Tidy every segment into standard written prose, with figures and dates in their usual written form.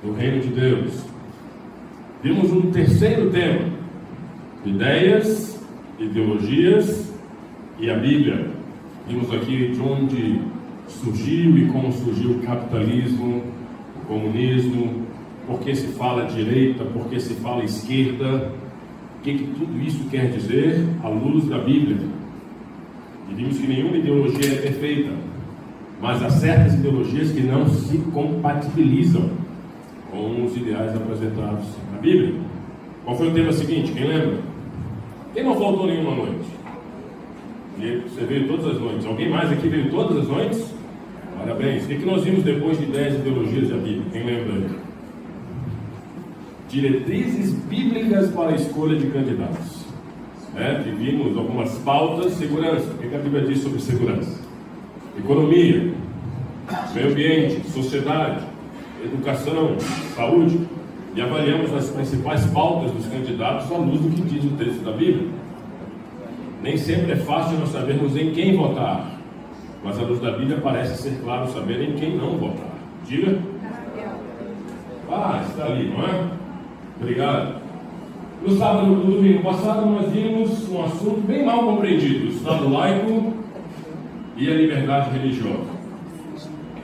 no reino de Deus. Vimos um terceiro tema: ideias, ideologias e a Bíblia. Vimos aqui de onde surgiu e como surgiu o capitalismo, o comunismo, por que se fala direita, por que se fala esquerda, o que tudo isso quer dizer à luz da Bíblia. E vimos que nenhuma ideologia é perfeita, mas há certas ideologias que não se compatibilizam com os ideais apresentados na Bíblia. Qual foi o tema seguinte? Quem lembra? Quem não faltou nenhuma noite? Você veio todas as noites. Alguém mais aqui veio todas as noites? Parabéns. O que nós vimos depois de 10 ideologias da Bíblia? Quem lembra? Diretrizes bíblicas para a escolha de candidatos. Vimos algumas pautas. Segurança. O que a Bíblia diz sobre segurança? Economia, meio ambiente, sociedade, educação, saúde. E avaliamos as principais pautas dos candidatos à luz do que diz o texto da Bíblia. Nem sempre é fácil nós sabermos em quem votar, mas à luz da Bíblia parece ser claro saber em quem não votar. Diga. Está ali, não é? Obrigado. No sábado, no domingo passado, nós vimos um assunto bem mal compreendido: o Estado laico e a liberdade religiosa.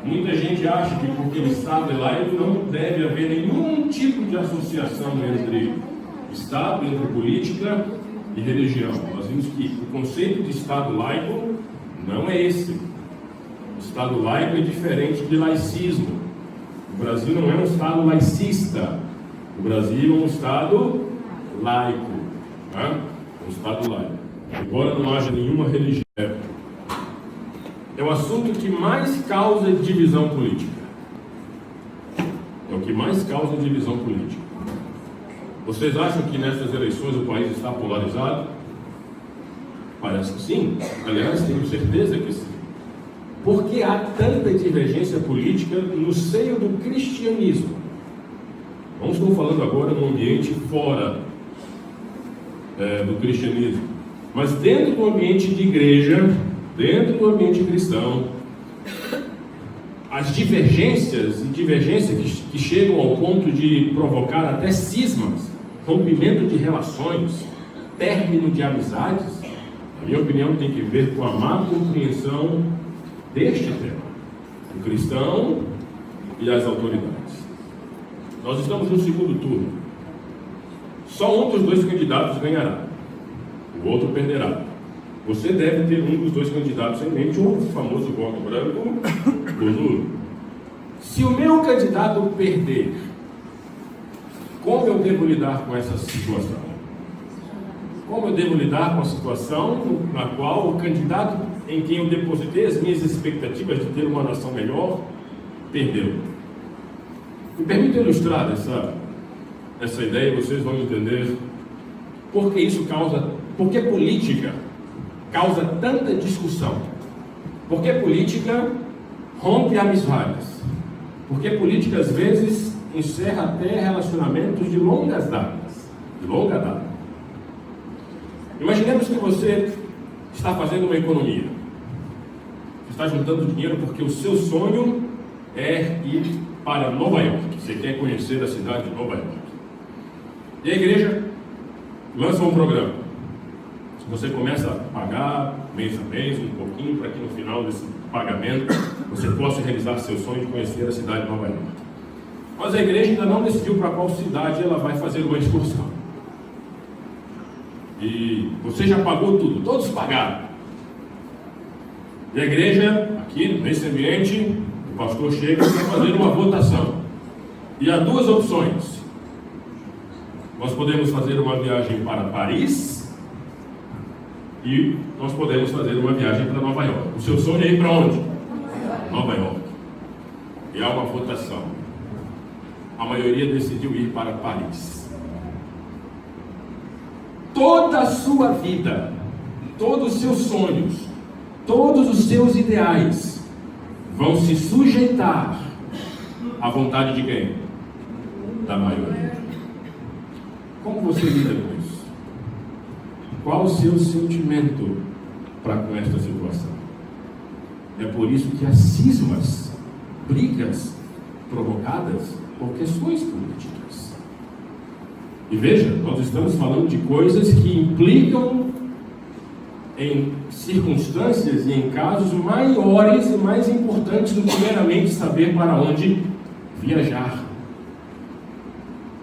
Muita gente acha que porque o Estado é laico não deve haver nenhum tipo de associação entre Estado, entre política e religião. Nós vimos que o conceito de Estado laico não é esse. O Estado laico é diferente de laicismo. O Brasil não é um Estado laicista. O Brasil é um Estado laico. Um Estado laico. Embora não haja nenhuma religião. É o assunto que mais causa divisão política. É o que mais causa divisão política. Vocês acham que nessas eleições o país está polarizado? Parece que sim. Aliás, tenho certeza que sim. Por que há tanta divergência política no seio do cristianismo? Não estou falando agora no ambiente fora do cristianismo, mas dentro do ambiente de igreja, dentro do ambiente cristão, as divergências que chegam ao ponto de provocar até cismas, rompimento de relações, término de amizades, na minha opinião, tem que ver com a má compreensão deste tema, o cristão e as autoridades. Nós estamos no segundo turno. Só um dos dois candidatos ganhará, o outro perderá. Você deve ter um dos dois candidatos em mente, o famoso voto branco do Lula. Se o meu candidato perder, como eu devo lidar com essa situação? Como eu devo lidar com a situação na qual o candidato em quem eu depositei as minhas expectativas de ter uma nação melhor, perdeu? Me permita ilustrar essa ideia e vocês vão entender por que isso causa, por que política causa tanta discussão, por que política rompe amizades, por que política às vezes encerra até relacionamentos de longa data. Imaginemos que você está fazendo uma economia, você está juntando dinheiro porque o seu sonho é ir para Nova York, você quer conhecer a cidade de Nova York, e a igreja lança um programa. Você começa a pagar mês a mês um pouquinho para que no final desse pagamento você possa realizar seu sonho de conhecer a cidade de Nova York. Mas a igreja ainda não decidiu para qual cidade ela vai fazer uma excursão. E você já pagou tudo, todos pagaram. E a igreja, aqui nesse ambiente, o pastor chega para fazer uma votação. E há duas opções. Nós podemos fazer uma viagem para Paris e nós podemos fazer uma viagem para Nova York. O seu sonho é ir para onde? Nova York. E há uma votação. A maioria decidiu ir para Paris. Toda a sua vida, todos os seus sonhos, todos os seus ideais vão se sujeitar à vontade de quem? Da maioria. Como você lida com isso? Qual o seu sentimento para com esta situação? É por isso que as cismas, brigas provocadas por questões políticas. E veja, nós estamos falando de coisas que implicam em circunstâncias e em casos maiores e mais importantes do que meramente saber para onde viajar.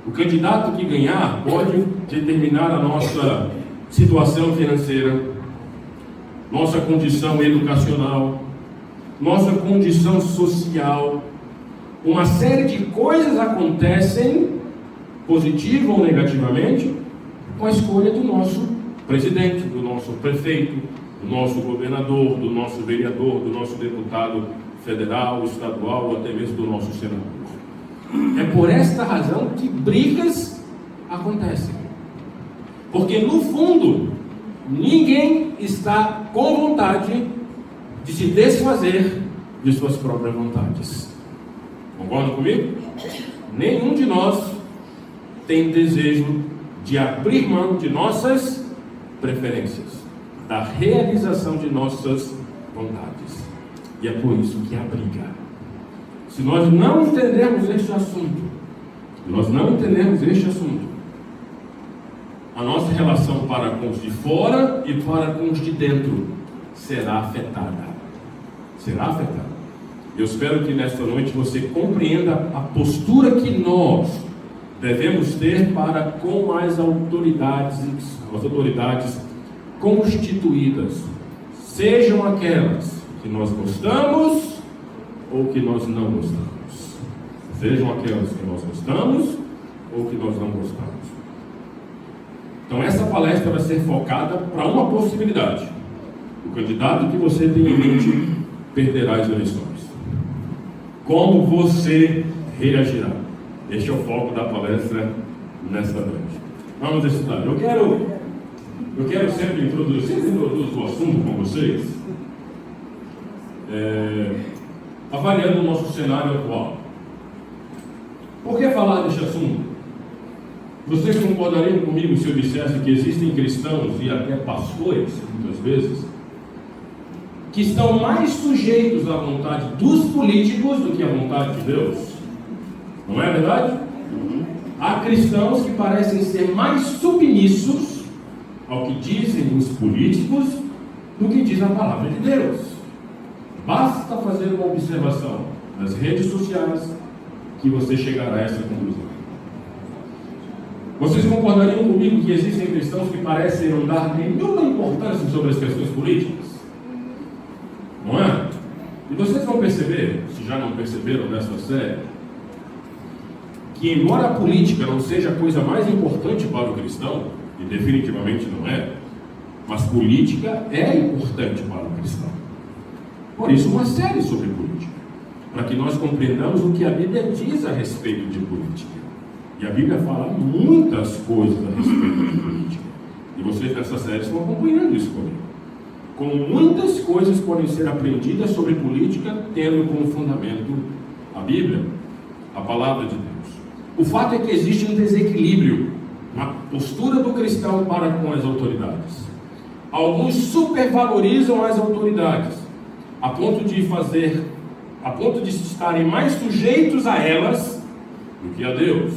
O candidato que ganhar pode determinar a nossa situação financeira, nossa condição educacional, nossa condição social. Uma série de coisas acontecem, positiva ou negativamente, com a escolha do nosso presidente, do nosso prefeito, do nosso governador, do nosso vereador, do nosso deputado federal, estadual ou até mesmo do nosso senador. É por esta razão que brigas acontecem. Porque no fundo, ninguém está com vontade de se desfazer de suas próprias vontades. Concordam comigo? Nenhum de nós tem desejo de abrir mão de nossas preferências, da realização de nossas vontades. E é por isso que há briga. Se nós não entendermos este assunto, a nossa relação para com os de fora e para com os de dentro será afetada. Eu espero que nesta noite você compreenda a postura que nós devemos ter para com as autoridades constituídas, sejam aquelas que nós gostamos ou que nós não gostamos. Sejam aquelas que nós gostamos ou que nós não gostamos. Então essa palestra vai ser focada para uma possibilidade. O candidato que você tem em mente perderá as eleições. Como você reagirá? Este é o foco da palestra nesta noite. Vamos estudar. Eu quero sempre introduzir o assunto com vocês, avaliando o nosso cenário atual. Por que falar deste assunto? Vocês concordariam comigo se eu dissesse que existem cristãos e até pastores, muitas vezes, que estão mais sujeitos à vontade dos políticos do que à vontade de Deus? Não é verdade? Há cristãos que parecem ser mais submissos ao que dizem os políticos do que diz a palavra de Deus. Basta fazer uma observação nas redes sociais que você chegará a essa conclusão. Vocês concordariam comigo que existem cristãos que parecem não dar nenhuma importância sobre as questões políticas? Não é? E vocês vão perceber, se já não perceberam nesta série, que embora a política não seja a coisa mais importante para o cristão, e definitivamente não é, mas política é importante para o cristão. Por isso uma série sobre política, para que nós compreendamos o que a Bíblia diz a respeito de política. E a Bíblia fala muitas coisas a respeito de política. E vocês nessa série estão acompanhando isso comigo. Como muitas coisas podem ser aprendidas sobre política, tendo como fundamento a Bíblia, a palavra de Deus. O fato é que existe um desequilíbrio na postura do cristão para com as autoridades. Alguns supervalorizam as autoridades, a ponto de estarem mais sujeitos a elas do que a Deus.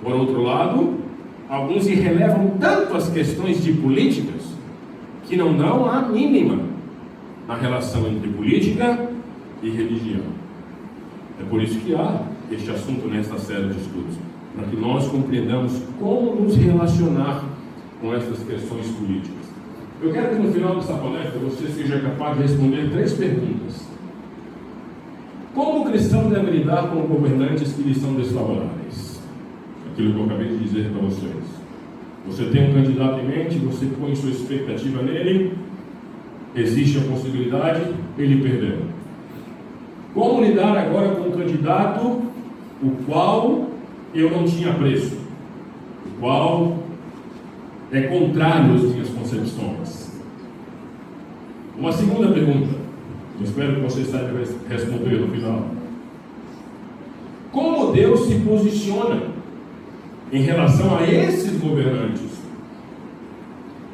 Por outro lado, alguns irrelevam tanto as questões de políticas que não dão a mínima na relação entre política e religião. É por isso que há este assunto nesta série de estudos, para que nós compreendamos como nos relacionar com essas questões políticas. Eu quero que no final dessa palestra você seja capaz de responder 3 perguntas. Como o cristão deve lidar com governantes que lhe são desfavoráveis? Aquilo que eu acabei de dizer para vocês. Você tem um candidato em mente, você põe sua expectativa nele, existe a possibilidade, ele perdeu. Como lidar agora com um candidato o qual eu não tinha apreço, o qual é contrário às minhas concepções? Uma segunda pergunta, eu espero que você saiba responder no final. Como Deus se posiciona em relação a esses governantes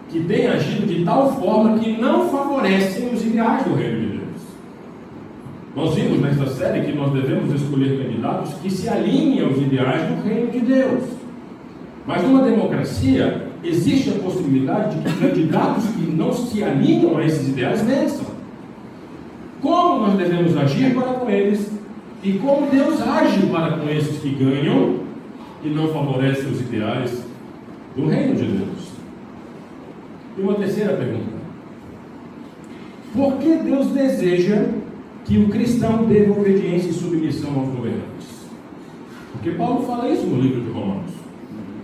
que têm agido de tal forma que não favorecem os ideais do reino de Deus? Nós vimos nesta série que nós devemos escolher candidatos que se alinhem aos ideais do reino de Deus. Mas numa democracia, existe a possibilidade de que candidatos que não se alinham a esses ideais vençam. Como nós devemos agir para com eles e como Deus age para com esses que ganham e não favorecem os ideais do reino de Deus. E uma terceira pergunta: por que Deus deseja que o cristão deva obediência e submissão aos governantes? Porque Paulo fala isso no livro de Romanos.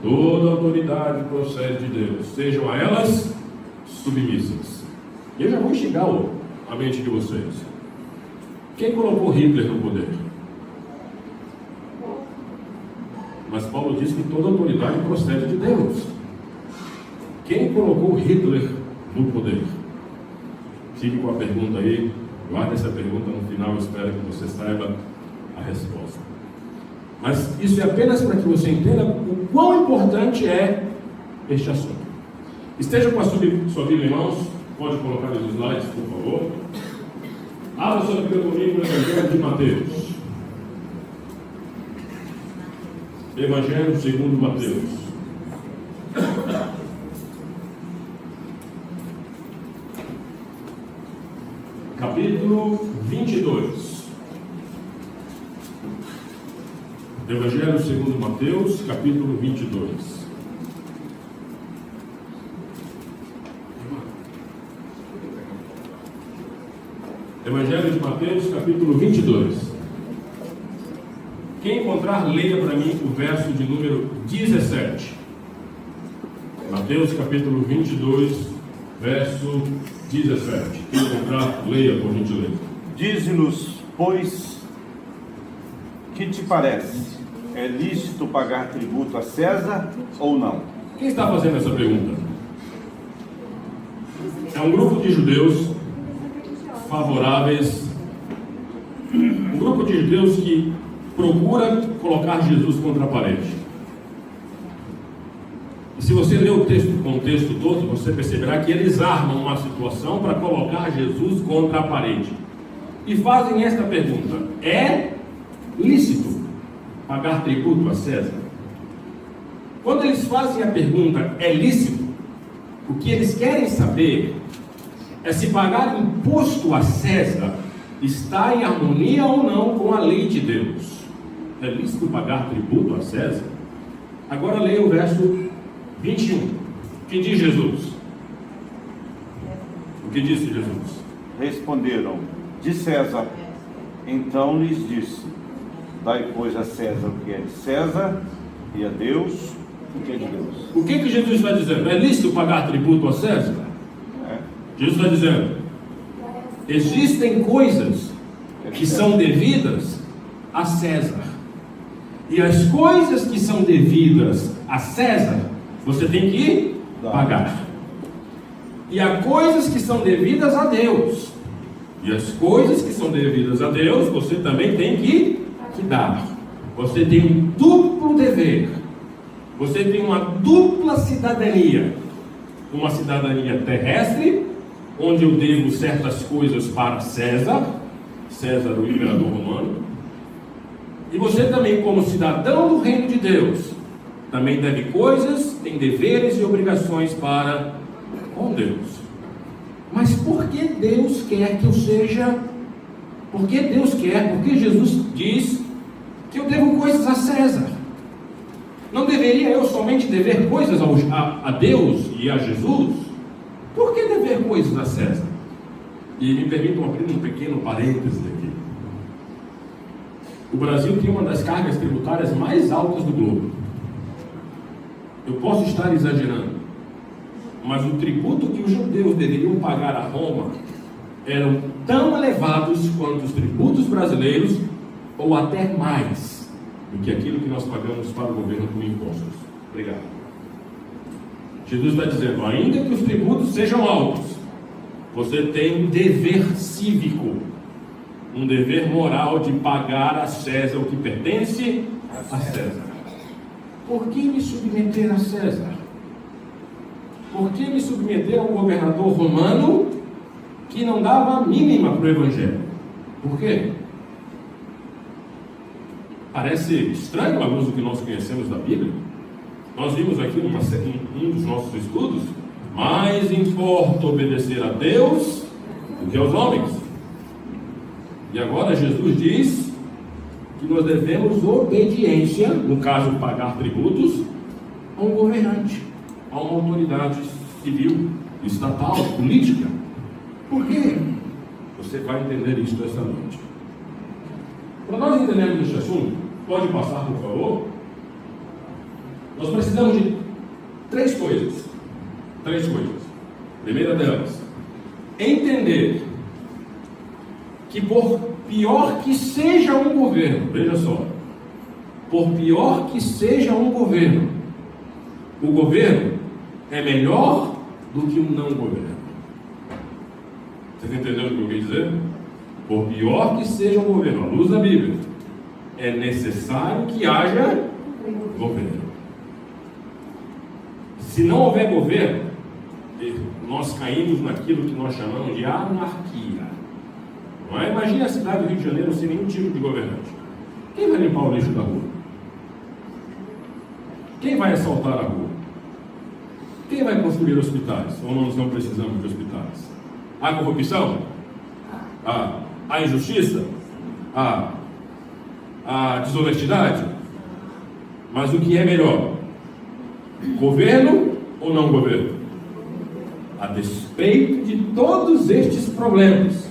Toda autoridade procede de Deus, sejam a elas submissas. E eu já vou instigar a mente de vocês. Quem colocou Hitler no poder? Mas Paulo diz que toda autoridade procede de Deus. Quem colocou Hitler no poder? Fique com a pergunta aí, guarde essa pergunta no final, eu espero que você saiba a resposta. Mas isso é apenas para que você entenda o quão importante é este assunto. Esteja com a sua Bíblia em mãos, pode colocar os slides, por favor. Abra sua Bíblia comigo no Evangelho de Mateus. Evangelho segundo Mateus. Capítulo 22. Evangelho segundo Mateus, capítulo 22. Evangelho de Mateus, capítulo 22. Quem encontrar, leia para mim o verso de número 17. Mateus, capítulo 22, verso 17. Quem encontrar, leia, por gentileza. Dize-nos, pois, que te parece? É lícito pagar tributo a César ou não? Quem está fazendo essa pergunta? É um grupo de judeus favoráveis, um grupo de judeus que procura colocar Jesus contra a parede. E se você ler o contexto todo, você perceberá que eles armam uma situação para colocar Jesus contra a parede. E fazem esta pergunta: é lícito pagar tributo a César? Quando eles fazem a pergunta, é lícito? O que eles querem saber é se pagar imposto a César está em harmonia ou não com a lei de Deus. É lícito pagar tributo a César? Agora leia o verso 21. O que diz Jesus? O que disse Jesus? Responderam, de César. Então lhes disse, dai, pois, a César o que é de César e a Deus o que é de Deus. O que Jesus está dizendo? É lícito pagar tributo a César? Jesus está dizendo, existem coisas que são devidas a César. E as coisas que são devidas a César, você tem que pagar. E há coisas que são devidas a Deus. E as coisas que são devidas a Deus, você também tem que dar. Você tem um duplo dever. Você tem uma dupla cidadania. Uma cidadania terrestre, onde eu devo certas coisas para César, o imperador romano. E você também, como cidadão do reino de Deus, também deve coisas, tem deveres e obrigações para com Deus. Mas por que Deus quer que eu seja? Por que Deus quer? Porque Jesus diz que eu devo coisas a César. Não deveria eu somente dever coisas a Deus e a Jesus? Por que dever coisas a César? E me permitam abrir um pequeno parênteses aqui. O Brasil tem uma das cargas tributárias mais altas do globo. Eu posso estar exagerando, mas o tributo que os judeus deveriam pagar a Roma eram tão elevados quanto os tributos brasileiros, ou até mais do que aquilo que nós pagamos para o governo com impostos. Obrigado. Jesus está dizendo, ainda que os tributos sejam altos, você tem um dever cívico, um dever moral de pagar a César o que pertence a César. Por que me submeter a César? Por que me submeter a um governador romano que não dava a mínima para o Evangelho? Por quê? Parece estranho à luz do que nós conhecemos da Bíblia. Nós vimos aqui em um dos nossos estudos, mais importa obedecer a Deus do que aos homens. E agora Jesus diz que nós devemos obediência, no caso pagar tributos, a um governante, a uma autoridade civil, estatal, política. Por quê? Você vai entender isso esta noite. Para nós entendermos este assunto, pode passar, por favor? Nós precisamos de três coisas. Primeira delas, entender que por pior que seja um governo, veja só, por pior que seja um governo, o governo é melhor do que um não governo. Vocês entenderam o que eu quis dizer? Por pior que seja um governo, à luz da Bíblia, é necessário que haja governo. Se não houver governo, nós caímos naquilo que nós chamamos de anarquia. Não é? Imagine a cidade do Rio de Janeiro sem nenhum tipo de governante. Quem vai limpar o lixo da rua? Quem vai assaltar a rua? Quem vai construir hospitais? Ou nós não precisamos de hospitais? Há corrupção? Há injustiça? Há desonestidade? Mas o que é melhor? Governo ou não governo? A despeito de todos estes problemas,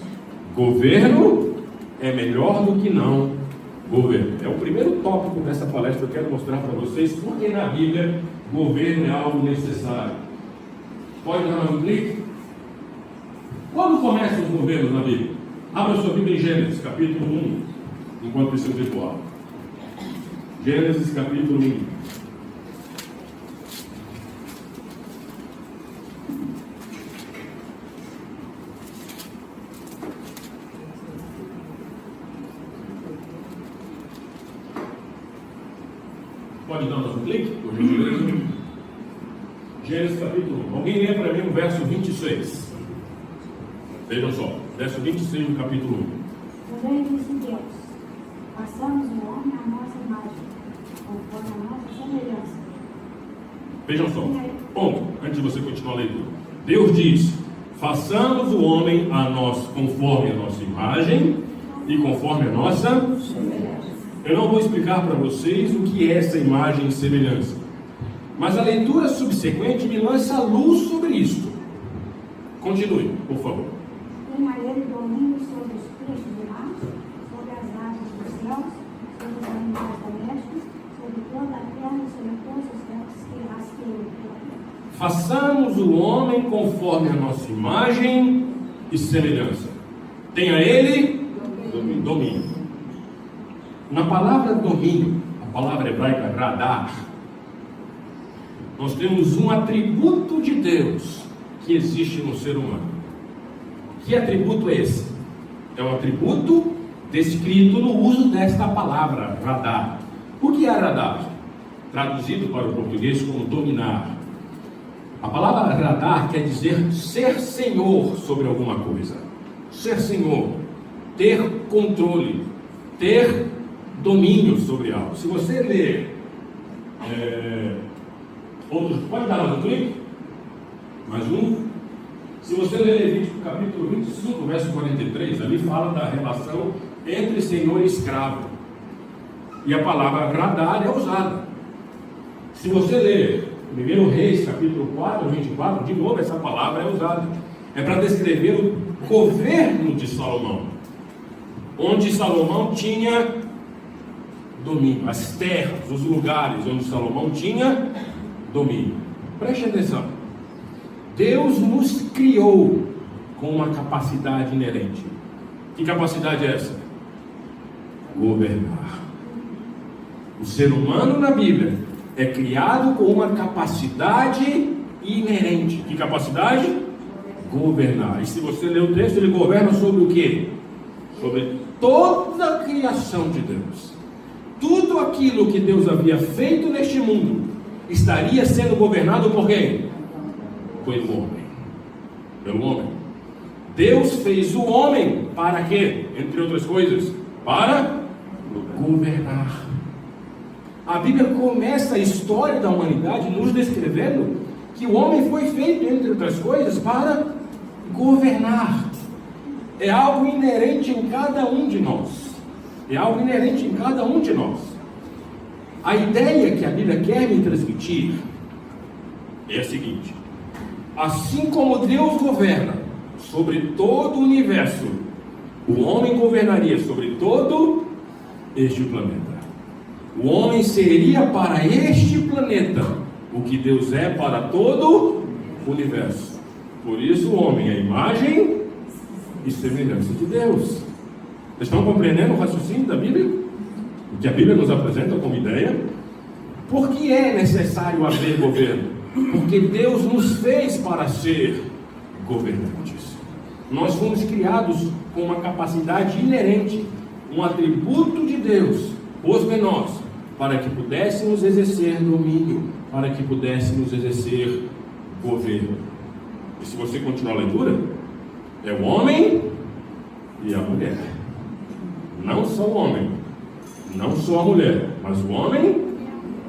governo é melhor do que não governo. É o primeiro tópico dessa palestra que eu quero mostrar para vocês, porque na Bíblia governo é algo necessário. Pode dar mais um clique? Quando começam os governos na Bíblia? Abra sua Bíblia em Gênesis, capítulo 1, enquanto isso é virtual. Gênesis, capítulo 1. Pode dar mais um clique, por gentileza? Gênesis capítulo 1. Alguém lê para mim o verso 26. Vejam só, verso 26 do capítulo 1. Também disse Deus: façamos o homem à nossa imagem, conforme a nossa semelhança. Vejam só, ponto, antes de você continuar a leitura. Deus diz: façamos o homem a nós, conforme a nossa imagem e conforme a nossa semelhança. Eu não vou explicar para vocês o que é essa imagem e semelhança, mas a leitura subsequente me lança luz sobre isto. Continue, por favor. Tem a ele domínio sobre os peixes do mar, sobre as aves dos céus, sobre os animais domésticos, sobre toda a terra e sobre todos os ventos que rasteiam pela terra. Façamos o homem conforme a nossa imagem e semelhança. Tem a ele domínio. Na palavra domínio, a palavra hebraica radar, nós temos um atributo de Deus que existe no ser humano. Que atributo é esse? É um atributo descrito no uso desta palavra, radar. O que é radar? Traduzido para o português como dominar. A palavra radar quer dizer ser senhor sobre alguma coisa. Ser senhor, ter controle, ter domínio sobre algo. Se você ler outros, pode dar mais um clique? Mais um. Se você ler Levítico capítulo 25, verso 43, ali fala da relação entre senhor e escravo. E a palavra radar é usada. Se você ler 1 Reis capítulo 4, 24, de novo essa palavra é usada. É para descrever o governo de Salomão, onde Salomão tinha domínio, as terras, os lugares onde Salomão tinha domínio. Preste atenção. Deus nos criou com uma capacidade inerente. Que capacidade é essa? Governar. O ser humano na Bíblia é criado com uma capacidade inerente. Que capacidade? Governar. E se você ler o texto, ele governa sobre o quê? Sobre toda a criação de Deus. Tudo aquilo que Deus havia feito neste mundo estaria sendo governado por quem? Pelo homem. Pelo homem. Deus fez o homem para quê? Entre outras coisas, para governar. A Bíblia começa a história da humanidade nos descrevendo que o homem foi feito, entre outras coisas, para governar. É algo inerente em cada um de nós. É algo inerente em cada um de nós. A ideia que a Bíblia quer me transmitir é a seguinte: assim como Deus governa sobre todo o universo, o homem governaria sobre todo este planeta. O homem seria para este planeta o que Deus é para todo o universo. Por isso o homem é a imagem e semelhança de Deus. Vocês estão compreendendo o raciocínio da Bíblia? O que a Bíblia nos apresenta como ideia? Por que é necessário haver governo? Porque Deus nos fez para ser governantes. Nós fomos criados com uma capacidade inerente, um atributo de Deus, os menores, para que pudéssemos exercer domínio, para que pudéssemos exercer governo. E se você continuar a leitura, é o homem e a mulher. Não só o homem, não só a mulher, mas o homem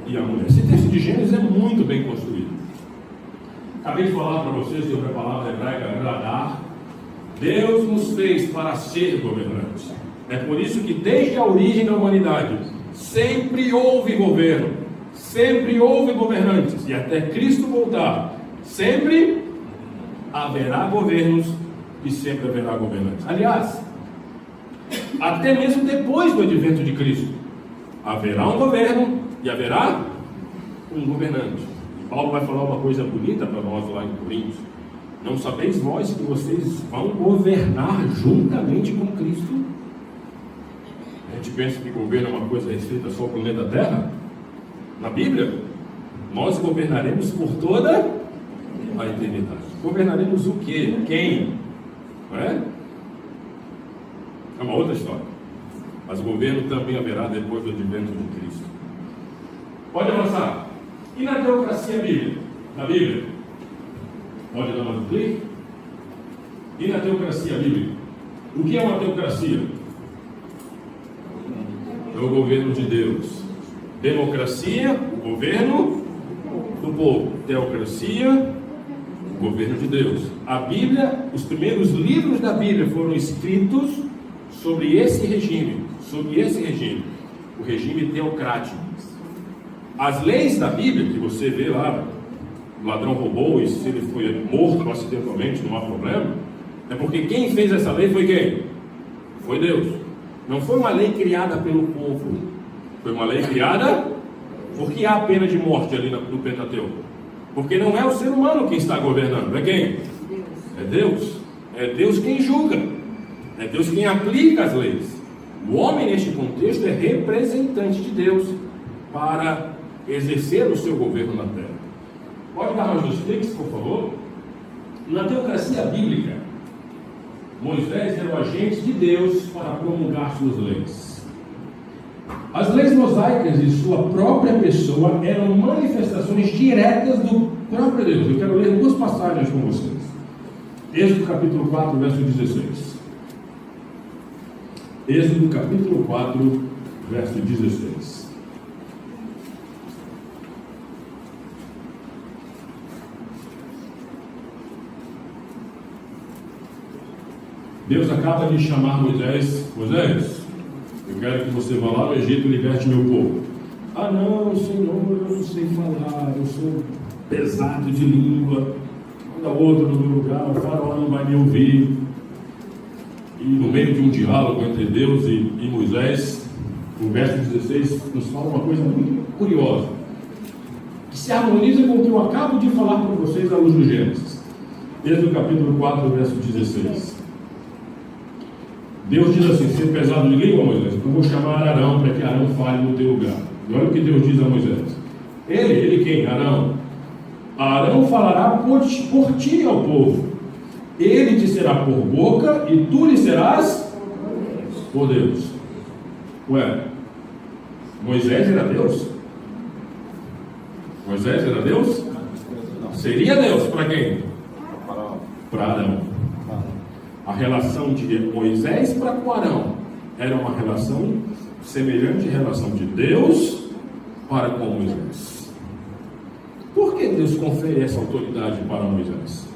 e a mulher. Esse texto de Gênesis é muito bem construído. Acabei de falar para vocês sobre a palavra hebraica agradar. Deus nos fez para ser governantes. É por isso que desde a origem da humanidade sempre houve governo, sempre houve governantes, e até Cristo voltar sempre haverá governos e sempre haverá governantes. Aliás, até mesmo depois do advento de Cristo haverá um governo e haverá um governante. E Paulo vai falar uma coisa bonita para nós lá em Coríntios: não sabeis vós que vocês vão governar juntamente com Cristo? A gente pensa que governo é uma coisa restrita só ao planeta Terra. Na Bíblia, nós governaremos por toda a eternidade. Governaremos o quê? Quem? Não é? É uma outra história. Mas o governo também haverá depois do advento de Cristo. Pode avançar. E na teocracia bíblica? Na Bíblia? Pode dar mais um clique? E na teocracia bíblica? O que é uma teocracia? É o governo de Deus. Democracia, o governo do povo. Teocracia, o governo de Deus. A Bíblia, os primeiros livros da Bíblia foram escritos sobre esse regime, o regime teocrático. As leis da Bíblia, que você vê lá, o ladrão roubou e se ele foi morto acidentalmente, não há problema, é porque quem fez essa lei foi quem? Foi Deus. Não foi uma lei criada pelo povo, foi uma lei criada porque há a pena de morte ali no Pentateuco. Porque não é o ser humano quem está governando, é quem? É Deus. É Deus quem julga, é Deus quem aplica as leis. O homem neste contexto é representante de Deus para exercer o seu governo na terra. Pode dar mais 2 cliques, por favor? Na teocracia bíblica, Moisés era o agente de Deus para promulgar suas leis. As leis mosaicas de sua própria pessoa eram manifestações diretas do próprio Deus. Eu quero ler 2 passagens com vocês. Êxodo capítulo 4, verso 16. Êxodo capítulo 4, verso 16. Deus acaba de chamar Moisés: Moisés, eu quero que você vá lá no Egito e liberte meu povo. Ah não, Senhor, eu não sei falar, eu sou pesado de língua. Manda outro no meu lugar, o faraó não vai me ouvir. E no meio de um diálogo entre Deus e Moisés, o verso 16 nos fala uma coisa muito curiosa, que se harmoniza com o que eu acabo de falar para vocês à luz do Gênesis. Desde o capítulo 4, verso 16. Deus diz assim: ser pesado de língua, Moisés, eu vou chamar Arão para que Arão fale no teu lugar. E olha o que Deus diz a Moisés. Ele quem? Arão. Arão falará por ti ao povo. Ele te será por boca e tu lhe serás por Deus. Ué, Moisés era Deus? Moisés era Deus? Seria Deus para quem? Para Arão. A relação de Moisés para com Arão era uma relação semelhante à relação de Deus para com Moisés. Por que Deus confere essa autoridade para Moisés?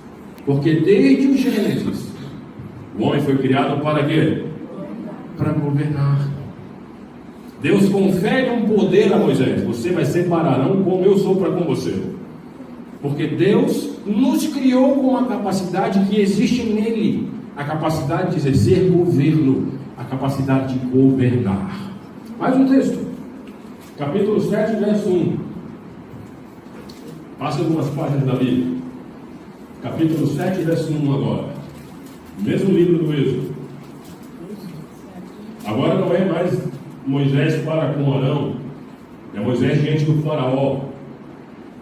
Porque desde o Gênesis, o homem foi criado para quê? Para governar. Deus confere um poder a Moisés. Você vai separar, não como eu sou para com você. Porque Deus nos criou com uma capacidade que existe nele. A capacidade de exercer governo. A capacidade de governar. Mais um texto. Capítulo 7, verso 1. Passa algumas páginas da Bíblia. Capítulo 7, verso 1 agora. Mesmo livro do Êxodo. Agora não é mais Moisés para com Arão. É Moisés diante do faraó.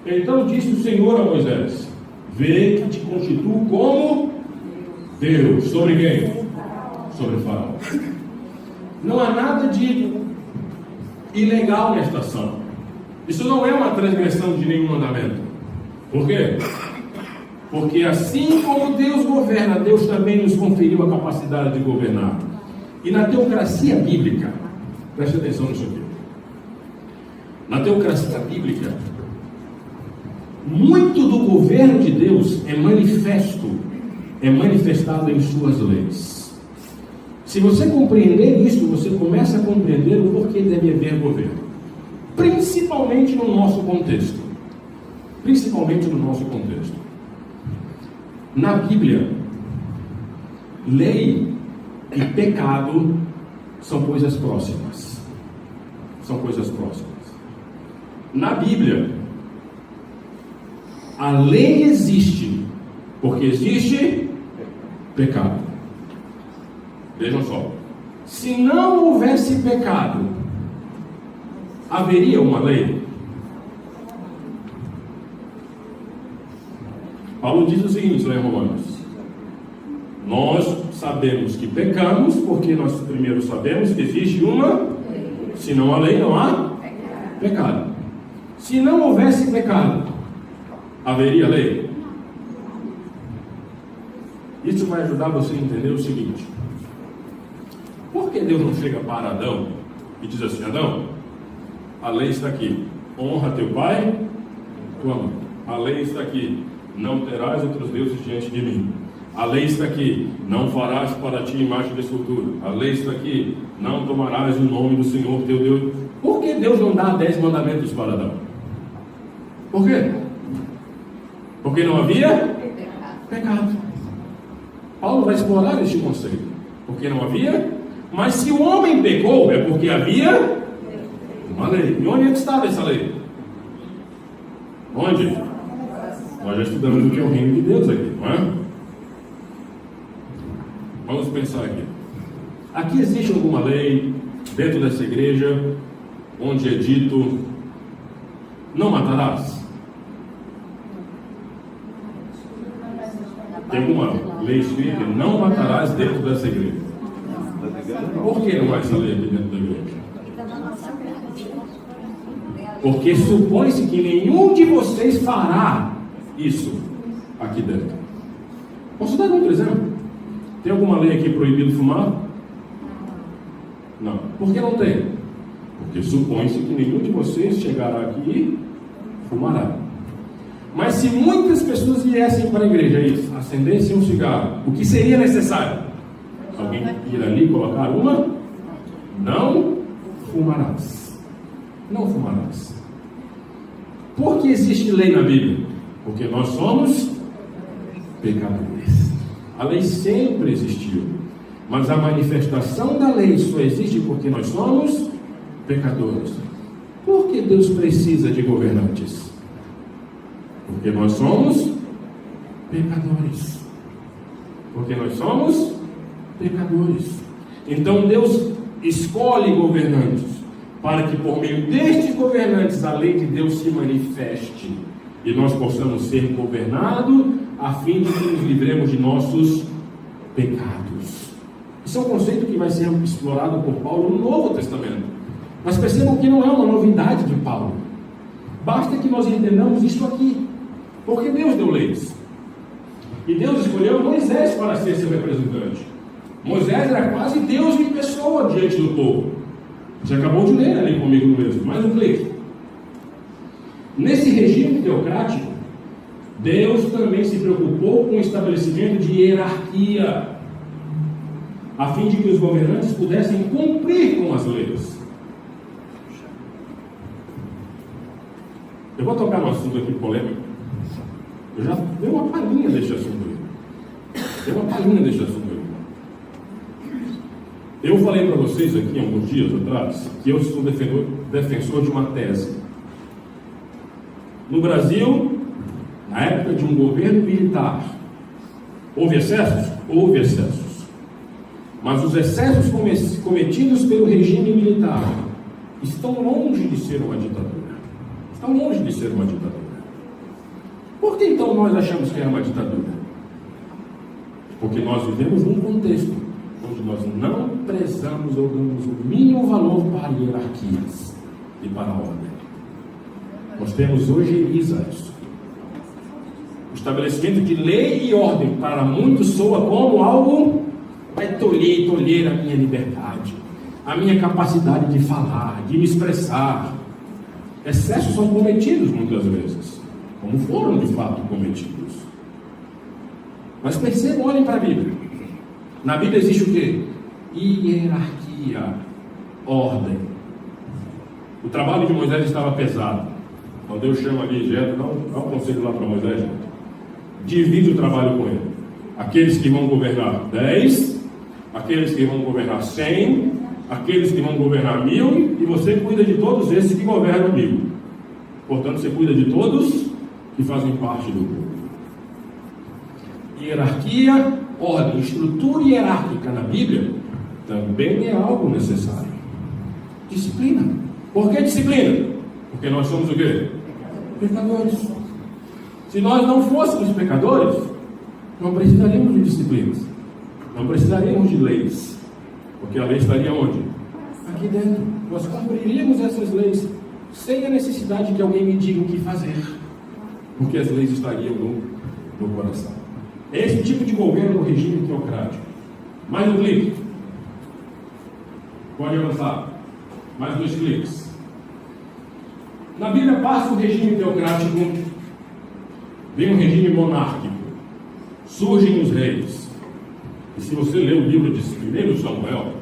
Então disse o Senhor a Moisés: vê que te constituo como Deus. Sobre quem? Sobre o faraó. Não há nada de ilegal nesta ação. Isso não é uma transgressão de nenhum mandamento. Por quê? Porque assim como Deus governa, Deus também nos conferiu a capacidade de governar. E na teocracia bíblica, preste atenção nisso aqui. Na teocracia bíblica, muito do governo de Deus é manifestado em suas leis. Se você compreender isso, você começa a compreender o porquê deve haver governo. Principalmente no nosso contexto. Na Bíblia, lei e pecado são coisas próximas. Na Bíblia, a lei existe porque existe pecado. Vejam só. Se não houvesse pecado, haveria uma lei? Paulo diz o seguinte lá em Romanos: nós sabemos que pecamos porque nós primeiro sabemos que existe uma, se não há lei, não há pecado. Se não houvesse pecado, haveria lei? Isso vai ajudar você a entender o seguinte: por que Deus não chega para Adão e diz assim: Adão, a lei está aqui, honra teu pai, tua mãe. A lei está aqui, não terás outros deuses diante de mim. A lei está aqui, não farás para ti imagem de escultura. A lei está aqui, não tomarás o nome do Senhor teu Deus. Por que Deus não dá 10 mandamentos para Adão? Por quê? Porque não havia pecado. Paulo vai explorar este conceito. Porque não havia, mas se o homem pecou, é porque havia uma lei. E onde estava essa lei? Onde? Nós já estudamos o que é o reino de Deus aqui, não é? Vamos pensar aqui. Aqui existe alguma lei dentro dessa igreja onde é dito: não matarás? Tem alguma lei escrita: não matarás dentro dessa igreja? Por que não há essa lei aqui dentro da igreja? Porque supõe-se que nenhum de vocês fará isso aqui dentro. Posso dar outro exemplo? Tem alguma lei aqui proibido fumar? Não. Por que não tem? Porque supõe-se que nenhum de vocês chegará aqui e fumará. Mas se muitas pessoas viessem para a igreja e acendessem um cigarro, o que seria necessário? Alguém ir ali e colocar uma? Não fumarás. Não fumarás. Por que existe lei na Bíblia? Porque nós somos pecadores. A lei sempre existiu, mas a manifestação da lei só existe porque nós somos pecadores. Por que Deus precisa de governantes? Porque nós somos pecadores. Porque nós somos pecadores. Então Deus escolhe governantes para que por meio destes governantes a lei de Deus se manifeste e nós possamos ser governados a fim de que nos livremos de nossos pecados. Isso é um conceito que vai ser explorado por Paulo no Novo Testamento. Mas percebam que não é uma novidade de Paulo. Basta que nós entendamos isso aqui. Porque Deus deu leis. E Deus escolheu Moisés para ser seu representante. Moisés era quase Deus em pessoa diante do povo. Você acabou de ler ali comigo mesmo. Mais um clique. Nesse regime teocrático, Deus também se preocupou com o estabelecimento de hierarquia, a fim de que os governantes pudessem cumprir com as leis. Eu vou tocar no assunto aqui polêmico. Eu já dei uma palhinha deste assunto aí. Eu falei para vocês aqui há alguns dias atrás que eu sou defensor de uma tese. No Brasil, na época de um governo militar, houve excessos? Houve excessos. Mas os excessos cometidos pelo regime militar estão longe de ser uma ditadura. Estão longe de ser uma ditadura. Por que então nós achamos que é uma ditadura? Porque nós vivemos num contexto onde nós não prezamos ou damos o mínimo valor para hierarquias e para a ordem. Nós temos hoje isso. O estabelecimento de lei e ordem para muitos soa como algo vai tolher a minha liberdade, a minha capacidade de falar, de me expressar. Excessos são cometidos muitas vezes, como foram de fato cometidos. Mas percebam, olhem para a Bíblia. Na Bíblia existe o quê? Hierarquia, ordem. O trabalho de Moisés estava pesado. Quando Deus chama ali, dá um conselho lá para Moisés, divide o trabalho com ele. Aqueles que vão governar 10, aqueles que vão governar 100, aqueles que vão governar 1000, e você cuida de todos esses que governam 1000. Portanto, você cuida de todos que fazem parte do povo. Hierarquia, ordem, estrutura hierárquica na Bíblia também é algo necessário. Disciplina. Por que disciplina? Porque nós somos o quê? Pecadores. Se nós não fôssemos pecadores, não precisaríamos de disciplinas, não precisaríamos de leis, porque a lei estaria onde? Aqui dentro. Nós cumpriríamos essas leis sem a necessidade que alguém me diga o que fazer, porque as leis estariam no coração. É esse tipo de governo, o regime teocrático. Mais um clique. Pode avançar. Mais 2 cliques. Na Bíblia passa o regime teocrático, vem um regime monárquico, surgem os reis. E se você ler o livro de 1 Samuel,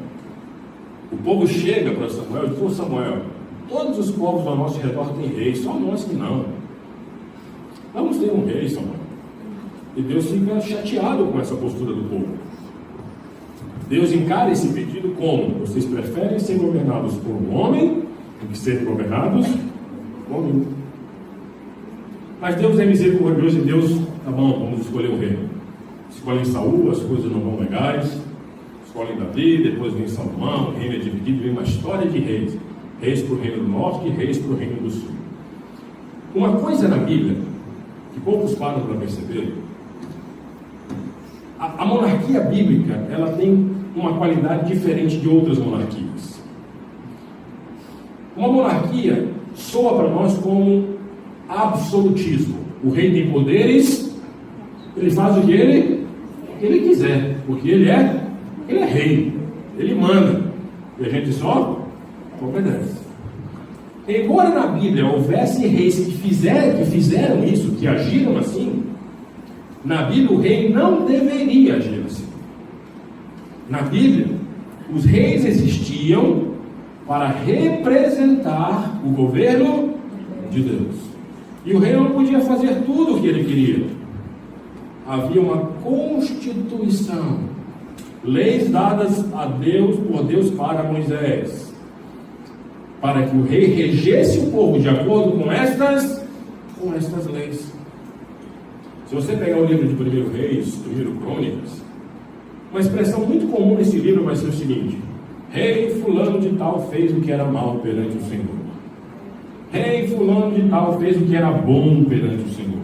o povo chega para Samuel e diz: ô Samuel, todos os povos ao nosso redor têm reis, só nós que não. Vamos ter um rei, Samuel. E Deus fica chateado com essa postura do povo. Deus encara esse pedido como: vocês preferem ser governados por um homem do que ser governados por mim. Mas Deus é misericordioso e Deus, tá bom, vamos escolher o rei. Escolhem Saul, as coisas não vão legais. Escolhem Davi, depois vem Salomão, o reino é dividido, vem uma história de reis. Reis para o reino do norte e reis para o reino do sul. Uma coisa na Bíblia que poucos param para perceber: a monarquia bíblica, ela tem uma qualidade diferente de outras monarquias. Uma monarquia soa para nós como absolutismo. O rei tem poderes, ele faz o que ele quiser, porque ele é rei, ele manda, e a gente só obedece. Embora na Bíblia houvesse reis que fizeram isso, que agiram assim, na Bíblia o rei não deveria agir assim. Na Bíblia, os reis existiam para representar o governo de Deus. E o rei não podia fazer tudo o que ele queria. Havia uma constituição, leis dadas a Deus, por Deus para Moisés, para que o rei regesse o povo de acordo com estas leis. Se você pegar o livro de 1 Reis, 1 Crônicas, uma expressão muito comum nesse livro vai ser o seguinte: rei fulano de tal fez o que era mal perante o Senhor. Rei fulano de tal fez o que era bom perante o Senhor.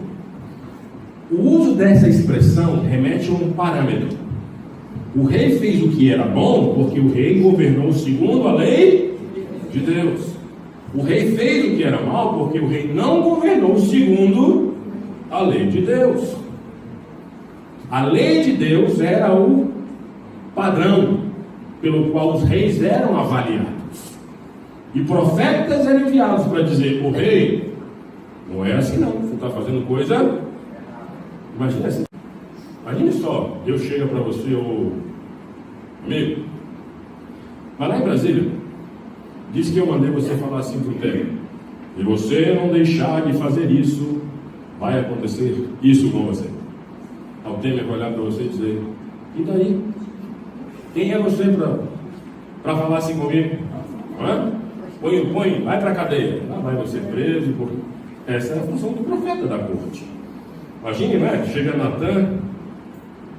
O uso dessa expressão remete a um parâmetro. O rei fez o que era bom porque o rei governou segundo a lei de Deus. O rei fez o que era mal porque o rei não governou segundo a lei de Deus. A lei de Deus era o padrão pelo qual os reis eram avaliados. E profetas eram enviados para dizer: o rei Não é assim não, você está fazendo coisa, imagina assim, imagine só, Deus chega para você, ô amigo, mas lá em Brasília, diz que eu mandei você falar assim para o Temer, e você não deixar de fazer isso, vai acontecer isso com você. Aí o Temer vai olhar para você e dizer, e daí? Quem é você para falar assim comigo? Põe, vai para a cadeia. Lá vai você preso. Essa é a função do profeta da corte. Imagine, né? Chega Natan,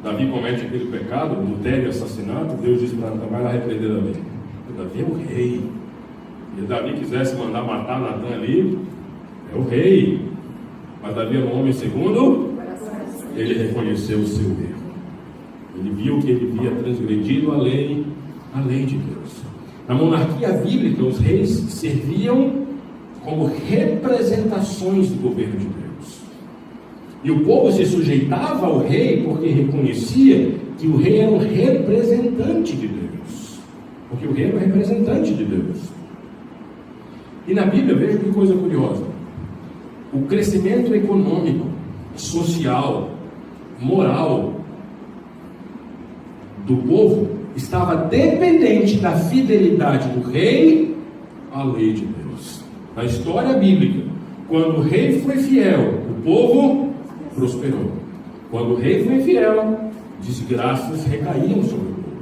Davi comete aquele pecado, adultério e assassinato. Deus diz para Natan, vai lá repreender Davi. Davi é o rei. E Davi quisesse mandar matar Natan ali, é o rei. Mas Davi era um homem segundo, ele reconheceu o seu erro. Ele viu que ele havia transgredido a lei de Deus. Na monarquia bíblica, os reis serviam como representações do governo de Deus. E o povo se sujeitava ao rei porque reconhecia que o rei era um representante de Deus. Porque o rei era um representante de Deus. E na Bíblia, veja que coisa curiosa. O crescimento econômico, social, moral do povo estava dependente da fidelidade do rei à lei de Deus. Na história bíblica, quando o rei foi fiel, o povo prosperou. Quando o rei foi infiel, desgraças recaíam sobre o povo.